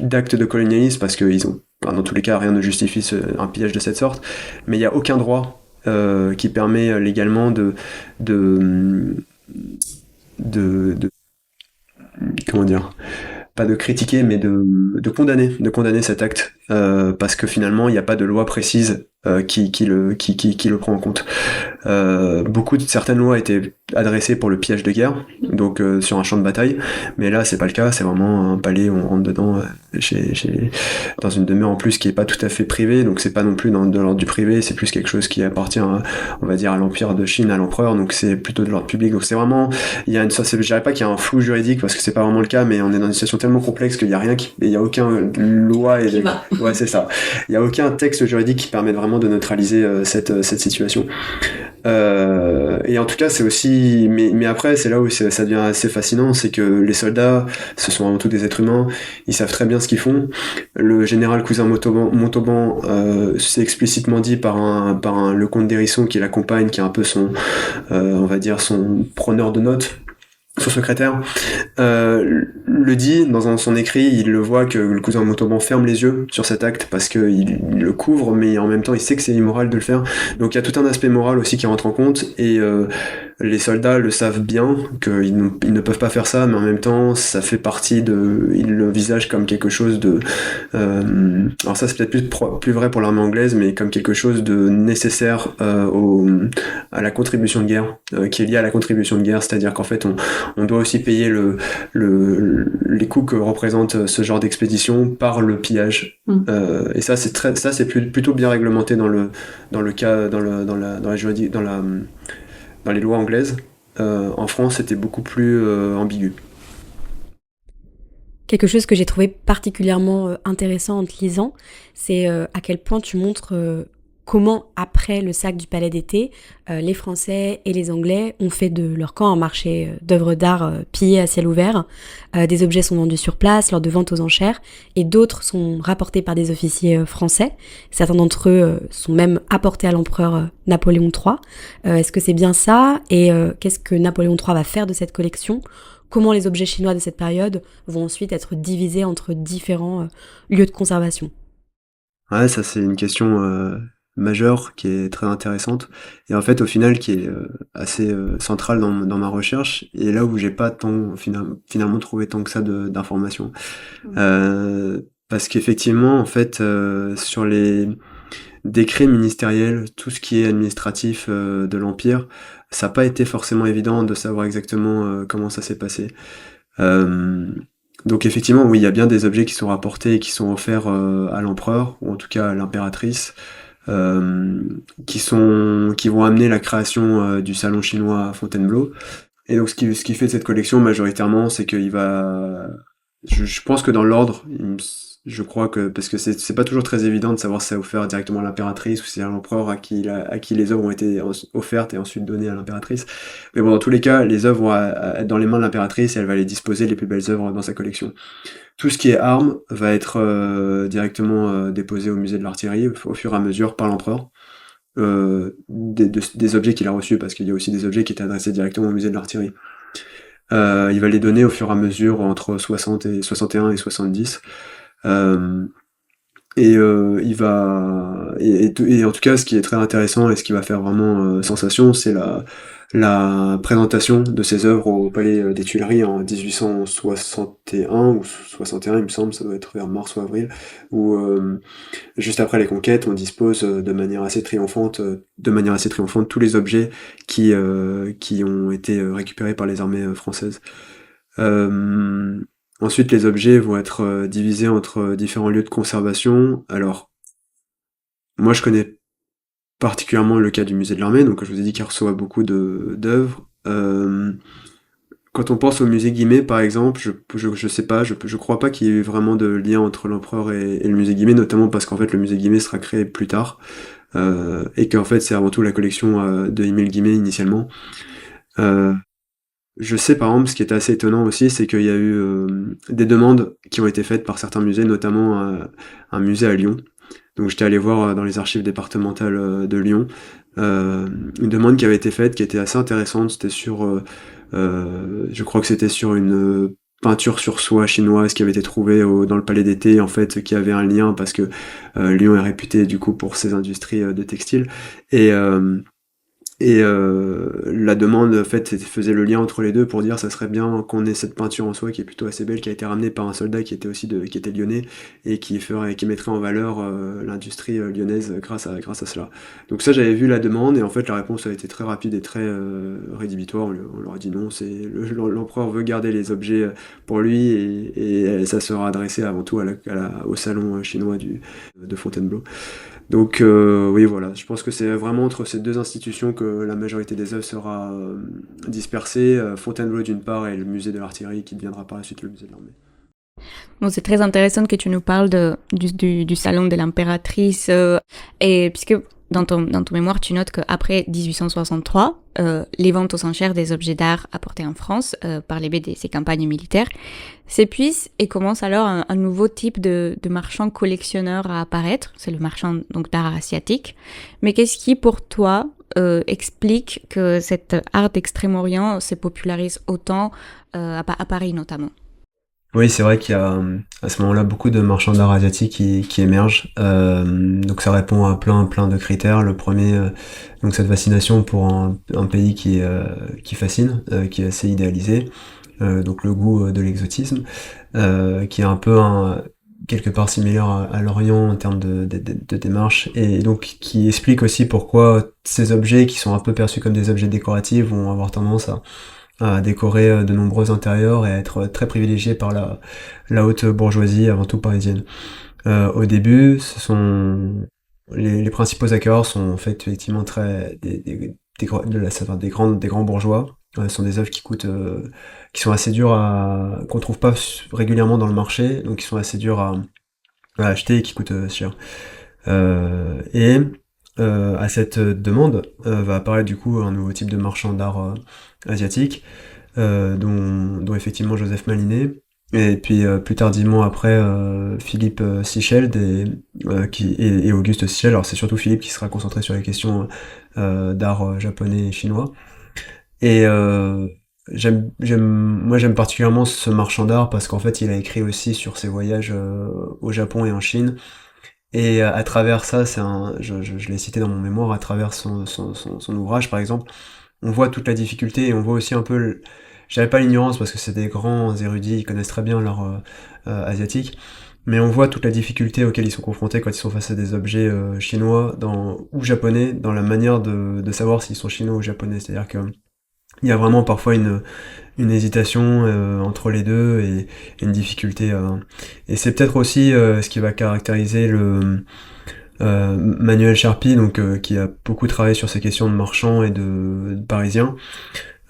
d'acte de colonialisme, parce qu'ils ont, dans tous les cas, rien ne justifie un pillage de cette sorte, mais il n'y a aucun droit qui permet légalement de comment dire, pas de critiquer, mais de condamner cet acte, parce que finalement, il n'y a pas de loi précise qui le prend en compte. Certaines lois étaient adressées pour le pillage de guerre, donc sur un champ de bataille, mais là c'est pas le cas, c'est vraiment un palais où on rentre dedans dans une demeure en plus qui est pas tout à fait privée, donc c'est pas non plus de l'ordre du privé, c'est plus quelque chose qui appartient on va dire à l'Empire de Chine, à l'empereur, donc c'est plutôt de l'ordre public, donc c'est vraiment, je dirais pas qu'il y a un flou juridique parce que c'est pas vraiment le cas, mais on est dans une situation tellement complexe qu'il y a rien il y a aucun loi ouais c'est ça, il y a aucun texte juridique qui permette vraiment de neutraliser cette situation. Et en tout cas, c'est aussi, mais après, c'est là où ça devient assez fascinant, c'est que les soldats, ce sont avant tout des êtres humains, ils savent très bien ce qu'ils font. Le général Cousin Montauban, c'est explicitement dit par le comte d'Hérisson qui l'accompagne, qui est un peu on va dire son preneur de notes, son secrétaire, le dit dans son écrit, il le voit que le cousin Montauban ferme les yeux sur cet acte parce qu'il le couvre, mais en même temps il sait que c'est immoral de le faire. Donc il y a tout un aspect moral aussi qui rentre en compte, et les soldats le savent bien qu'ils ne peuvent pas faire ça, mais en même temps ça fait partie ils le envisagent comme quelque chose de alors ça c'est peut-être plus vrai pour l'armée anglaise, mais comme quelque chose de nécessaire à la contribution de guerre, qui est lié à la contribution de guerre, c'est-à-dire qu'en fait on doit aussi payer les coûts que représente ce genre d'expédition par le pillage. Et ça c'est plutôt bien réglementé dans les lois anglaises. En France, c'était beaucoup plus ambigu. Quelque chose que j'ai trouvé particulièrement intéressant en te lisant, c'est à quel point tu montres comment, après le sac du Palais d'été, les Français et les Anglais ont fait de leur camp un marché d'œuvres d'art pillées à ciel ouvert. Des objets sont vendus sur place lors de ventes aux enchères, et d'autres sont rapportés par des officiers français. Certains d'entre eux sont même apportés à l'empereur Napoléon III. Est-ce que c'est bien ça ? Et qu'est-ce que Napoléon III va faire de cette collection ? Comment les objets chinois de cette période vont ensuite être divisés entre différents lieux de conservation ? Ouais, ça c'est une question majeure qui est très intéressante, et en fait au final qui est assez centrale dans ma recherche, et là où j'ai pas finalement trouvé tant que ça d'informations. Parce qu'effectivement en fait sur les décrets ministériels, tout ce qui est administratif de l'Empire, ça n'a pas été forcément évident de savoir exactement comment ça s'est passé. Donc effectivement, oui, il y a bien des objets qui sont rapportés et qui sont offerts à l'empereur, ou en tout cas à l'impératrice, qui vont amener la création du salon chinois à Fontainebleau. Et donc ce qui fait de cette collection majoritairement, c'est qu'il va... Je pense que dans l'ordre, je crois que, parce que c'est pas toujours très évident de savoir si c'est offert directement à l'impératrice ou si c'est à l'empereur à qui les œuvres ont été offertes et ensuite données à l'impératrice. Mais bon, dans tous les cas, les œuvres vont être dans les mains de l'impératrice, et elle va les disposer les plus belles œuvres dans sa collection. Tout ce qui est armes va être directement déposé au musée de l'artillerie au fur et à mesure par l'empereur. Des objets qu'il a reçus, parce qu'il y a aussi des objets qui étaient adressés directement au musée de l'artillerie. Il va les donner au fur et à mesure entre 61 et 70. Et il va et en tout cas ce qui est très intéressant et ce qui va faire vraiment sensation, c'est la présentation de ces œuvres au Palais des Tuileries en 1861 ou 61, il me semble, ça doit être vers mars ou avril, où juste après les conquêtes, on dispose de manière assez triomphante tous les objets qui ont été récupérés par les armées françaises. Ensuite, les objets vont être divisés entre différents lieux de conservation. Alors, moi, je connais particulièrement le cas du musée de l'armée, donc je vous ai dit qu'il reçoit beaucoup d'œuvres. Quand on pense au musée Guimet, par exemple, je sais pas, je crois pas qu'il y ait vraiment de lien entre l'empereur et le musée Guimet, notamment parce qu'en fait, le musée Guimet sera créé plus tard, et qu'en fait, c'est avant tout la collection de Émile Guimet initialement. Je sais par exemple, ce qui est assez étonnant aussi, c'est qu'il y a eu des demandes qui ont été faites par certains musées, notamment un musée à Lyon. Donc j'étais allé voir dans les archives départementales de Lyon une demande qui avait été faite, qui était assez intéressante. C'était je crois que c'était sur une peinture sur soie chinoise qui avait été trouvée dans le Palais d'été, en fait, qui avait un lien parce que Lyon est réputé du coup pour ses industries de textile. Et la demande, en fait, faisait le lien entre les deux pour dire ça serait bien qu'on ait cette peinture en soi qui est plutôt assez belle, qui a été ramenée par un soldat qui était aussi qui était lyonnais et qui mettrait en valeur l'industrie lyonnaise grâce à cela. Donc ça, j'avais vu la demande et en fait la réponse a été très rapide et très rédhibitoire. On leur a dit non, l'empereur veut garder les objets pour lui et ça sera adressé avant tout au salon chinois de Fontainebleau. Donc oui, voilà, je pense que c'est vraiment entre ces deux institutions que la majorité des œuvres sera dispersée, Fontainebleau d'une part et le musée de l'artillerie qui deviendra par la suite le musée de l'armée. Bon, c'est très intéressant que tu nous parles du salon de l'impératrice, et puisque dans ton mémoire, tu notes qu'après 1863, les ventes aux enchères des objets d'art apportés en France par les BD, ces campagnes militaires, s'épuisent et commence alors un nouveau type de marchand collectionneur à apparaître. C'est le marchand donc d'art asiatique. Mais qu'est-ce qui, pour toi, explique que cet art d'Extrême-Orient se popularise autant à Paris notamment? Oui, c'est vrai qu'il y a à ce moment-là beaucoup de marchands d'art asiatiques qui émergent. Donc ça répond à plein de critères. Le premier, donc cette fascination pour un pays qui fascine, qui est assez idéalisé. Donc le goût de l'exotisme, qui est un peu quelque part similaire à l'Orient en termes de démarche, et donc qui explique aussi pourquoi ces objets qui sont un peu perçus comme des objets décoratifs vont avoir tendance à décorer de nombreux intérieurs et à être très privilégiés par la haute bourgeoisie, avant tout parisienne. Au début, ce sont les principaux acquéreurs sont en fait effectivement des grands bourgeois. Ce sont des œuvres qui sont assez dures qu'on trouve pas régulièrement dans le marché, donc qui sont assez dures à acheter et qui coûtent cher. À cette demande va apparaître du coup un nouveau type de marchand d'art asiatique, dont effectivement Joseph Malinet, et puis plus tardivement après Philippe Sichel et Auguste Sichel. Alors c'est surtout Philippe qui sera concentré sur les questions d'art japonais et chinois. Et moi j'aime particulièrement ce marchand d'art parce qu'en fait il a écrit aussi sur ses voyages au Japon et en Chine. Et à travers ça, je l'ai cité dans mon mémoire, à travers son ouvrage par exemple, on voit toute la difficulté et on voit aussi un peu, je dirais pas l'ignorance parce que c'est des grands érudits, ils connaissent très bien l'art asiatique, mais on voit toute la difficulté auxquelles ils sont confrontés quand ils sont face à des objets chinois ou japonais, dans la manière de savoir s'ils sont chinois ou japonais. C'est-à-dire que il y a vraiment parfois une hésitation entre les deux et une difficulté. Et c'est peut-être aussi ce qui va caractériser le Manuel Charpy, donc qui a beaucoup travaillé sur ces questions de marchands et de parisiens,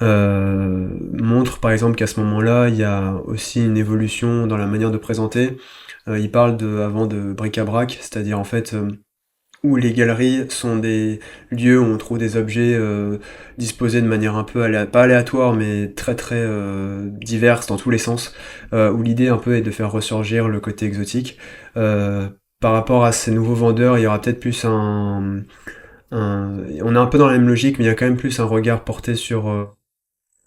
montre par exemple qu'à ce moment-là, il y a aussi une évolution dans la manière de présenter. Il parle avant de bric-à-brac, c'est-à-dire en fait où les galeries sont des lieux où on trouve des objets disposés de manière un peu pas aléatoire mais très très diverse dans tous les sens, où l'idée un peu est de faire ressurgir le côté exotique. Par rapport à ces nouveaux vendeurs, il y aura peut-être plus on est un peu dans la même logique, mais il y a quand même plus un regard porté sur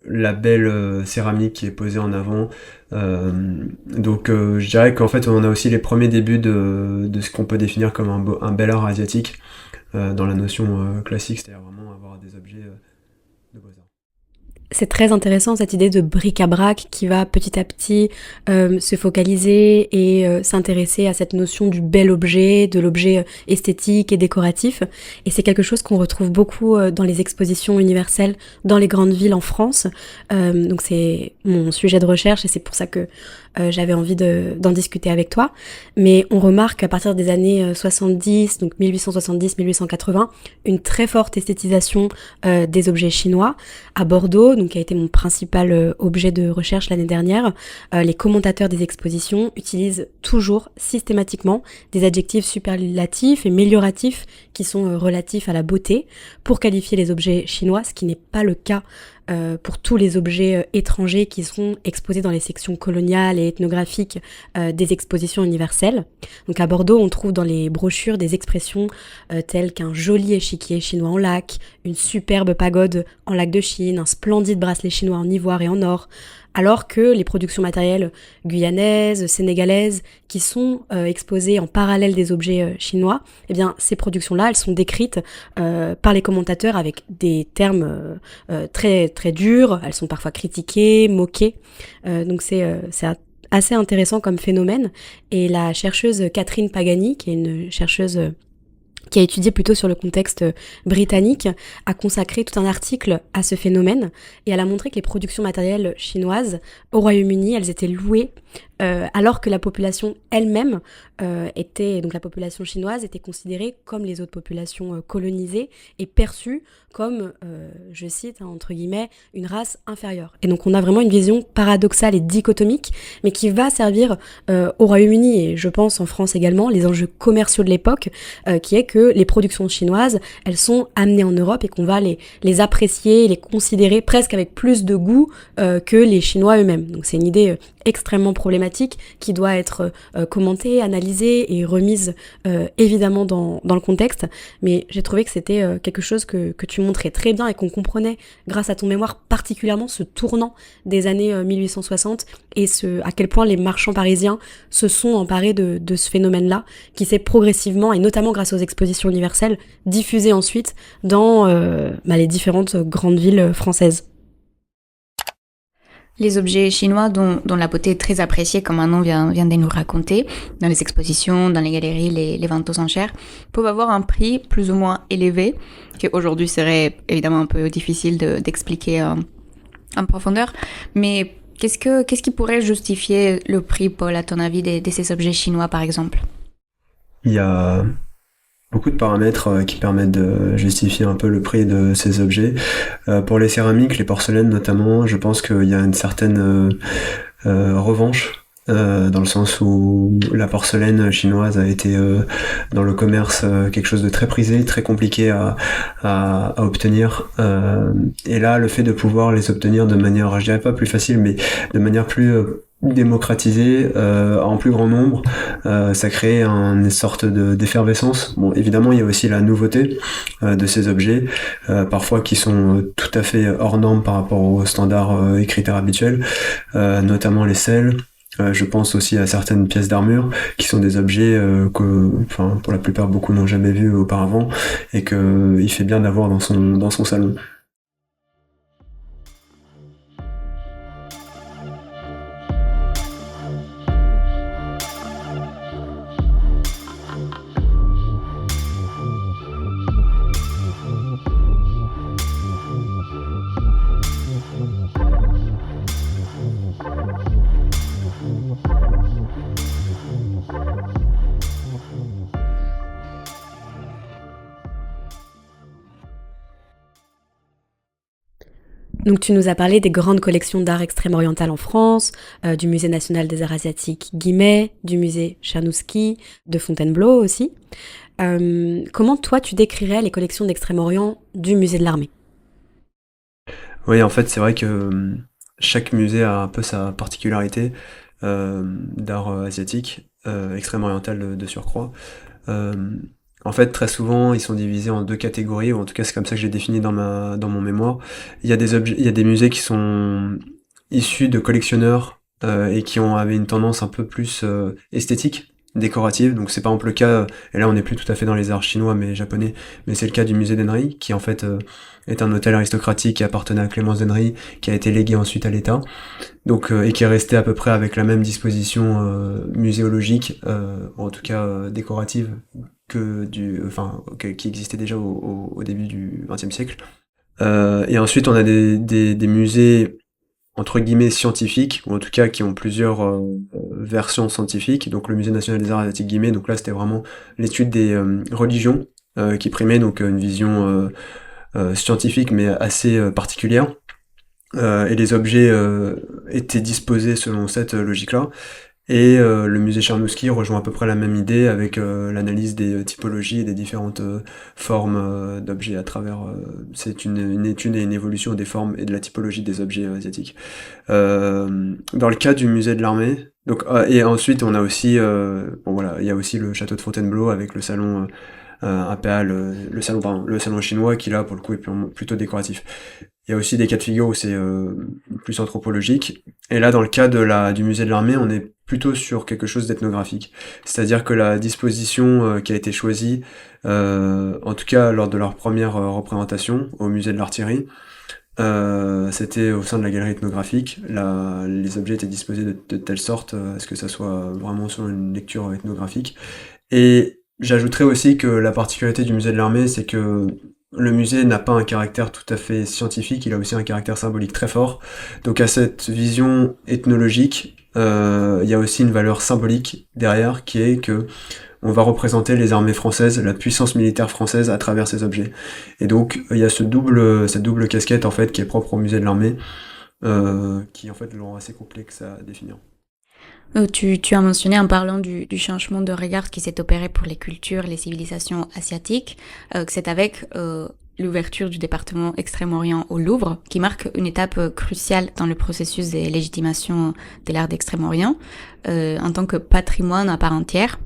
la belle céramique qui est posée en avant. Donc je dirais qu'en fait on a aussi les premiers débuts de ce qu'on peut définir comme un bel art asiatique, dans la notion classique, c'est-à-dire vraiment avoir des objets de beaux-arts. C'est très intéressant cette idée de bric-à-brac qui va petit à petit se focaliser et s'intéresser à cette notion du bel objet, de l'objet esthétique et décoratif. Et c'est quelque chose qu'on retrouve beaucoup dans les expositions universelles dans les grandes villes en France. Donc c'est mon sujet de recherche et c'est pour ça que j'avais envie d'en discuter avec toi. Mais on remarque à partir des années 70, donc 1870-1880, une très forte esthétisation des objets chinois. À Bordeaux, donc qui a été mon principal objet de recherche l'année dernière, les commentateurs des expositions utilisent toujours systématiquement des adjectifs superlatifs et mélioratifs qui sont relatifs à la beauté pour qualifier les objets chinois, ce qui n'est pas le cas pour tous les objets étrangers qui sont exposés dans les sections coloniales et ethnographiques des expositions universelles. Donc à Bordeaux, on trouve dans les brochures des expressions telles qu'un joli échiquier chinois en lac, une superbe pagode en lac de Chine, un splendide bracelet chinois en ivoire et en or, alors que les productions matérielles guyanaises, sénégalaises, qui sont exposées en parallèle des objets chinois, eh bien ces productions-là, elles sont décrites par les commentateurs avec des termes très très durs, elles sont parfois critiquées, moquées, donc c'est assez intéressant comme phénomène. Et la chercheuse Catherine Pagani, qui est une chercheuse qui a étudié plutôt sur le contexte britannique, a consacré tout un article à ce phénomène et elle a montré que les productions matérielles chinoises au Royaume-Uni, elles étaient louées alors que la population elle-même donc la population chinoise était considérée comme les autres populations colonisées et perçue comme, je cite, entre guillemets, une race inférieure. Et donc on a vraiment une vision paradoxale et dichotomique, mais qui va servir au Royaume-Uni et je pense en France également, les enjeux commerciaux de l'époque, qui est que les productions chinoises, elles sont amenées en Europe et qu'on va les apprécier, les considérer presque avec plus de goût que les Chinois eux-mêmes. Donc c'est une idée extrêmement problématique qui doit être commentée, analysée et remise évidemment dans le contexte, mais j'ai trouvé que c'était quelque chose que tu montrais très bien et qu'on comprenait grâce à ton mémoire, particulièrement ce tournant des années 1860 et à quel point les marchands parisiens se sont emparés de ce phénomène-là qui s'est progressivement, et notamment grâce aux expositions universelles, diffusé ensuite dans les différentes grandes villes françaises. Les objets chinois dont la beauté est très appréciée, comme Manon vient de nous raconter, dans les expositions, dans les galeries, les ventes aux enchères, peuvent avoir un prix plus ou moins élevé, qui aujourd'hui serait évidemment un peu difficile d'expliquer en profondeur. Mais qu'est-ce qui pourrait justifier le prix, Paul, à ton avis, de ces objets chinois, par exemple? Il y a beaucoup de paramètres qui permettent de justifier un peu le prix de ces objets. Pour les céramiques, les porcelaines notamment, je pense qu'il y a une certaine revanche, dans le sens où la porcelaine chinoise a été dans le commerce quelque chose de très prisé, très compliqué à obtenir. Et là, le fait de pouvoir les obtenir de manière, je dirais pas plus facile, mais de manière plus démocratisé en plus grand nombre, ça crée une sorte d'effervescence. Bon, évidemment, il y a aussi la nouveauté de ces objets, parfois qui sont tout à fait hors normes par rapport aux standards et critères habituels, notamment les sels. Je pense aussi à certaines pièces d'armure qui sont des objets que, enfin, pour la plupart, beaucoup n'ont jamais vus auparavant et que il fait bien d'avoir dans son salon. Donc tu nous as parlé des grandes collections d'art extrême-oriental en France, du Musée national des arts asiatiques Guimet, du musée Czarnowski, de Fontainebleau aussi. Comment toi tu décrirais les collections d'Extrême-Orient du musée de l'Armée ? Oui, en fait, c'est vrai que chaque musée a un peu sa particularité d'art asiatique, extrême-oriental de surcroît. En fait, très souvent, ils sont divisés en deux catégories, ou en tout cas, c'est comme ça que j'ai défini dans mon mémoire. Il y a des musées qui sont issus de collectionneurs et qui avaient une tendance un peu plus esthétique, décorative. Donc c'est par exemple le cas, et là on n'est plus tout à fait dans les arts chinois mais japonais, mais c'est le cas du musée d'Henry, qui en fait est un hôtel aristocratique qui appartenait à Clémence d'Henry, qui a été légué ensuite à l'État, donc et qui est resté à peu près avec la même disposition muséologique, en tout cas décorative, qui existait déjà au début du XXe siècle. Et ensuite on a des musées entre guillemets scientifiques, ou en tout cas qui ont plusieurs versions scientifiques. Donc le Musée national des arts asiatiques Guimet, donc là c'était vraiment l'étude des religions qui primait, donc une vision scientifique mais assez particulière. Et les objets étaient disposés selon cette logique-là. Et le musée Czarnowski rejoint à peu près la même idée avec l'analyse des typologies et des différentes formes d'objets à travers... c'est une étude et une évolution des formes et de la typologie des objets asiatiques. Dans le cas du musée de l'Armée, donc et ensuite on a aussi... il y a aussi le château de Fontainebleau avec le salon impérial, le salon chinois qui là pour le coup est plutôt décoratif. Il y a aussi des cas de figure où c'est plus anthropologique. Et là, dans le cas du musée de l'armée, on est plutôt sur quelque chose d'ethnographique. C'est-à-dire que la disposition qui a été choisie, en tout cas lors de leur première représentation au musée de l'artillerie, c'était au sein de la galerie ethnographique. Les objets étaient disposés de telle sorte à ce que ça soit vraiment sur une lecture ethnographique. Et j'ajouterais aussi que la particularité du musée de l'armée, c'est que le musée n'a pas un caractère tout à fait scientifique, il a aussi un caractère symbolique très fort. Donc à cette vision ethnologique, il y a aussi une valeur symbolique derrière, qui est que on va représenter les armées françaises, la puissance militaire française à travers ces objets. Et donc il y a cette double casquette en fait qui est propre au musée de l'armée, qui en fait le rend assez complexe à définir. Tu as mentionné en parlant du changement de regard qui s'est opéré pour les cultures, les civilisations asiatiques, que c'est avec l'ouverture du département Extrême-Orient au Louvre, qui marque une étape cruciale dans le processus de légitimation de l'art d'Extrême-Orient en tant que patrimoine à part entière.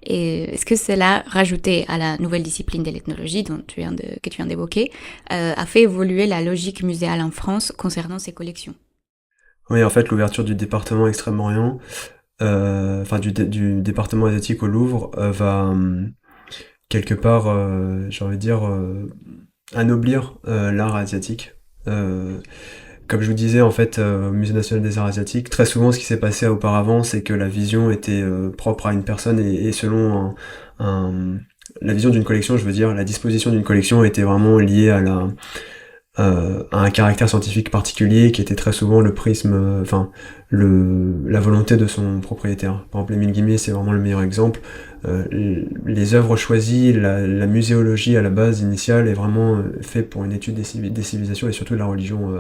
Et est-ce que cela, rajouté à la nouvelle discipline de l'ethnologie que tu viens d'évoquer, a fait évoluer la logique muséale en France concernant ces collections? Oui, en fait, l'ouverture du département Extrême-Orient, du département asiatique au Louvre, va quelque part, j'ai envie de dire, anoblir l'art asiatique. Comme je vous disais, en fait, au Musée national des arts asiatiques, très souvent, ce qui s'est passé auparavant, c'est que la vision était propre à une personne et selon la vision d'une collection, je veux dire, la disposition d'une collection était vraiment liée à un caractère scientifique particulier qui était très souvent le prisme, la volonté de son propriétaire. Par exemple, Émile Guimier, c'est vraiment le meilleur exemple. Les œuvres choisies, la muséologie à la base initiale est vraiment fait pour une étude des civilisations et surtout de la religion,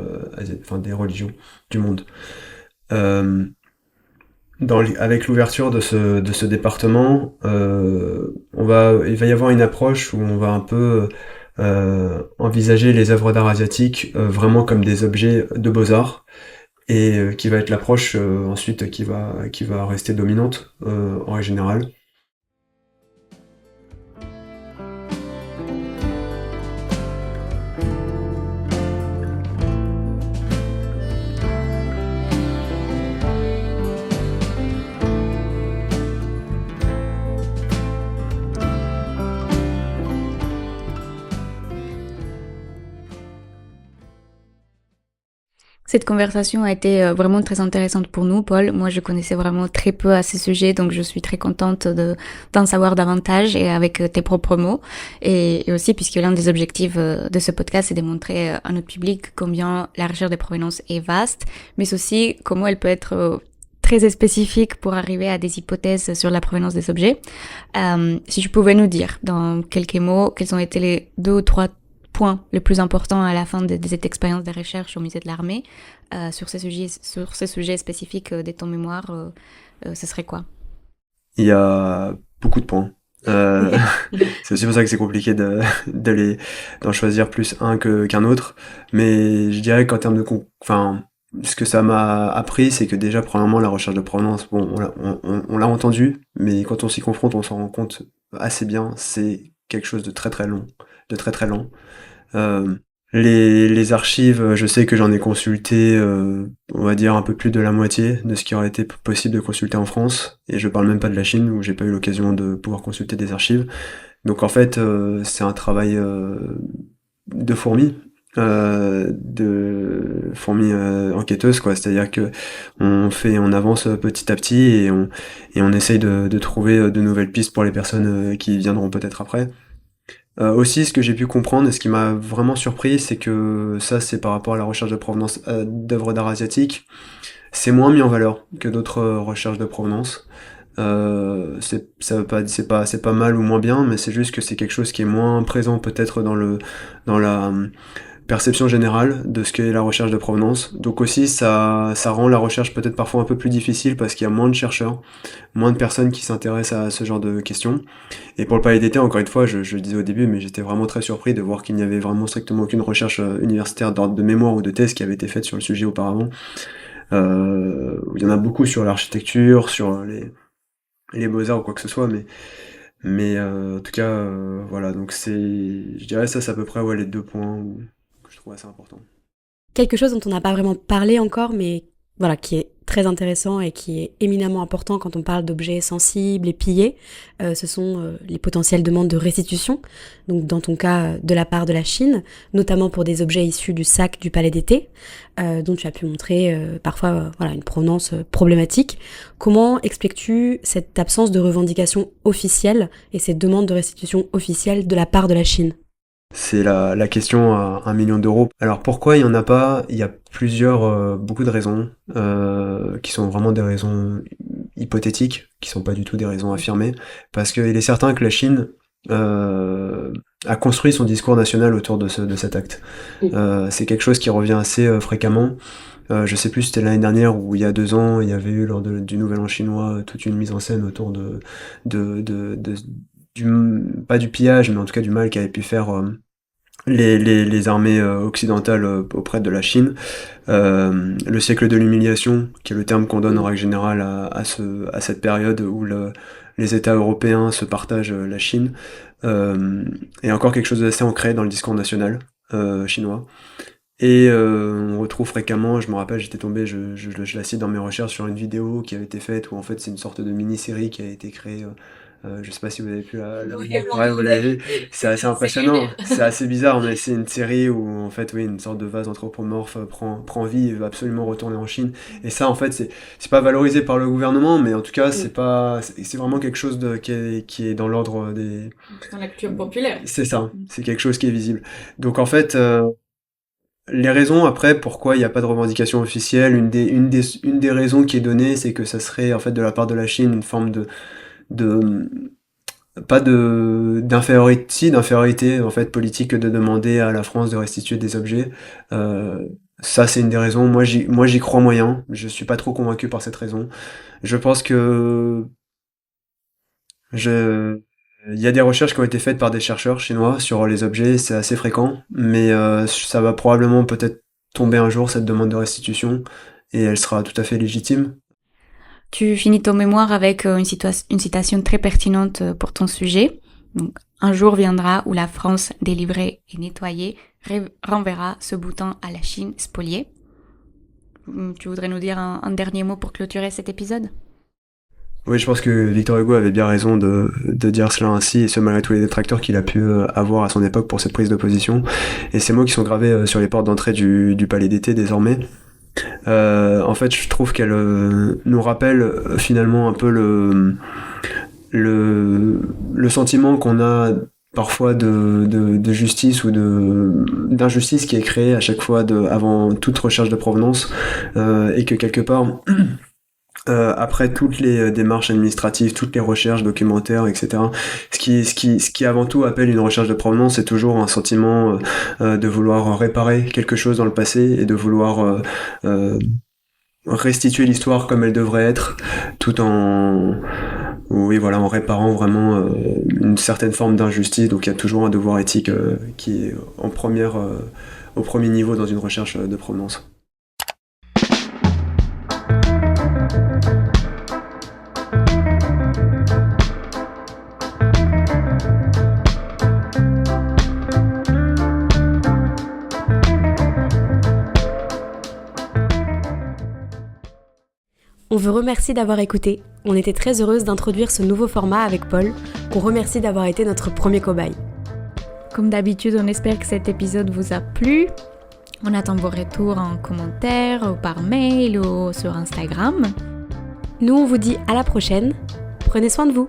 des religions du monde. Avec l'ouverture de ce département, il va y avoir une approche où on va un peu envisager les œuvres d'art asiatiques vraiment comme des objets de beaux-arts et qui va être l'approche ensuite qui va rester dominante en règle générale. Cette conversation a été vraiment très intéressante pour nous, Paul. Moi, je connaissais vraiment très peu à ce sujet, donc je suis très contente d'en savoir davantage et avec tes propres mots. Et aussi, puisque l'un des objectifs de ce podcast, c'est de montrer à notre public combien la recherche de provenance est vaste, mais aussi comment elle peut être très spécifique pour arriver à des hypothèses sur la provenance des objets. Si tu pouvais nous dire, dans quelques mots, quels ont été les 2 ou 3 points les plus importants à la fin de cette expérience de recherche au musée de l'armée sur ces sujets spécifiques de ton mémoire, ce serait quoi? Il y a beaucoup de points. C'est aussi pour ça que c'est compliqué d'en choisir plus un qu'un autre. Mais je dirais qu'en termes ce que ça m'a appris, c'est que déjà, premièrement, la recherche de provenance, bon, on l'a entendu, mais quand on s'y confronte, on s'en rend compte assez bien, c'est quelque chose de très très long, de très très lent. Les archives, je sais que j'en ai consulté, on va dire un peu plus de la moitié de ce qui aurait été possible de consulter en France, et je parle même pas de la Chine où j'ai pas eu l'occasion de pouvoir consulter des archives. Donc en fait, c'est un travail de fourmi, enquêteuses quoi. C'est-à-dire que on avance petit à petit et on essaye de trouver de nouvelles pistes pour les personnes qui viendront peut-être après. Aussi, ce que j'ai pu comprendre et ce qui m'a vraiment surpris, c'est que ça, c'est par rapport à la recherche de provenance d'œuvres d'art asiatiques, c'est moins mis en valeur que d'autres recherches de provenance. C'est pas mal ou moins bien, mais c'est juste que c'est quelque chose qui est moins présent peut-être dans la perception générale de ce qu'est la recherche de provenance. Donc aussi, ça rend la recherche peut-être parfois un peu plus difficile parce qu'il y a moins de chercheurs, moins de personnes qui s'intéressent à ce genre de questions. Et pour le palais d'été, encore une fois, je le disais au début, mais j'étais vraiment très surpris de voir qu'il n'y avait vraiment strictement aucune recherche universitaire d'ordre de mémoire ou de thèse qui avait été faite sur le sujet auparavant. Il y en a beaucoup sur l'architecture, sur les beaux-arts ou quoi que ce soit, mais en tout cas, voilà, donc je dirais ça, c'est à peu près ouais, les 2 points que je trouve assez importants. Quelque chose dont on n'a pas vraiment parlé encore, mais voilà, qui est très intéressant et qui est éminemment important quand on parle d'objets sensibles et pillés, ce sont les potentielles demandes de restitution, donc dans ton cas de la part de la Chine, notamment pour des objets issus du sac du Palais d'été, dont tu as pu montrer parfois voilà, une provenance problématique. Comment expliques-tu cette absence de revendication officielle et ces demandes de restitution officielles de la part de la Chine ? C'est la question à 1 million d'euros. Alors pourquoi il y en a pas? Il y a beaucoup de raisons, qui sont vraiment des raisons hypothétiques, qui sont pas du tout des raisons affirmées, parce qu'il est certain que la Chine a construit son discours national autour de cet acte. C'est quelque chose qui revient assez fréquemment. Je sais plus si c'était l'année dernière ou il y a 2 ans, il y avait eu lors du Nouvel An chinois toute une mise en scène autour pas du pillage, mais en tout cas du mal qu'avaient pu faire les armées occidentales auprès de la Chine. Le siècle de l'humiliation, qui est le terme qu'on donne en règle générale à cette période où les États européens se partagent la Chine, est encore quelque chose d'assez ancré dans le discours national chinois. Et on retrouve fréquemment, je me rappelle, j'étais tombé, je la cite dans mes recherches, sur une vidéo qui avait été faite où en fait c'est une sorte de mini-série qui a été créée. Je sais pas si vous avez pu la ouais, vous l'avez vu. C'est assez impressionnant. C'est assez bizarre, mais c'est une série où en fait oui, une sorte de vase anthropomorphe prend vie et veut absolument retourner en Chine. Et ça en fait c'est pas valorisé par le gouvernement, mais en tout cas c'est vraiment quelque chose qui est dans l'ordre des dans la culture populaire. C'est ça, c'est quelque chose qui est visible. Donc en fait les raisons après pourquoi il n'y a pas de revendication officielle, une des raisons qui est donnée, c'est que ça serait en fait de la part de la Chine une forme pas d'infériorité en fait politique de demander à la France de restituer des objets. Ça c'est une des raisons. Moi j'y crois moyen. Je suis pas trop convaincu par cette raison. Je pense que il y a des recherches qui ont été faites par des chercheurs chinois sur les objets, c'est assez fréquent, mais ça va probablement peut-être tomber un jour cette demande de restitution et elle sera tout à fait légitime. Tu finis ton mémoire avec une citation très pertinente pour ton sujet. Donc, un jour viendra où la France, délivrée et nettoyée, renverra ce bouton à la Chine spoliée. Tu voudrais nous dire un dernier mot pour clôturer cet épisode ? Oui, je pense que Victor Hugo avait bien raison de dire cela ainsi, et ce malgré tous les détracteurs qu'il a pu avoir à son époque pour cette prise de position. Et ces mots qui sont gravés sur les portes d'entrée du Palais d'été désormais. En fait, je trouve qu'elle nous rappelle finalement un peu le sentiment qu'on a parfois de justice ou d'injustice qui est créée à chaque fois avant toute recherche de provenance, et que quelque part après toutes les démarches administratives, toutes les recherches documentaires, etc. Ce qui avant tout appelle une recherche de provenance, c'est toujours un sentiment de vouloir réparer quelque chose dans le passé et de vouloir restituer l'histoire comme elle devrait être, tout en réparant vraiment une certaine forme d'injustice. Donc il y a toujours un devoir éthique qui est au premier niveau dans une recherche de provenance. On vous remercie d'avoir écouté. On était très heureuse d'introduire ce nouveau format avec Paul, qu'on remercie d'avoir été notre premier cobaye. Comme d'habitude, on espère que cet épisode vous a plu. On attend vos retours en commentaire, ou par mail, ou sur Instagram. Nous, on vous dit à la prochaine. Prenez soin de vous.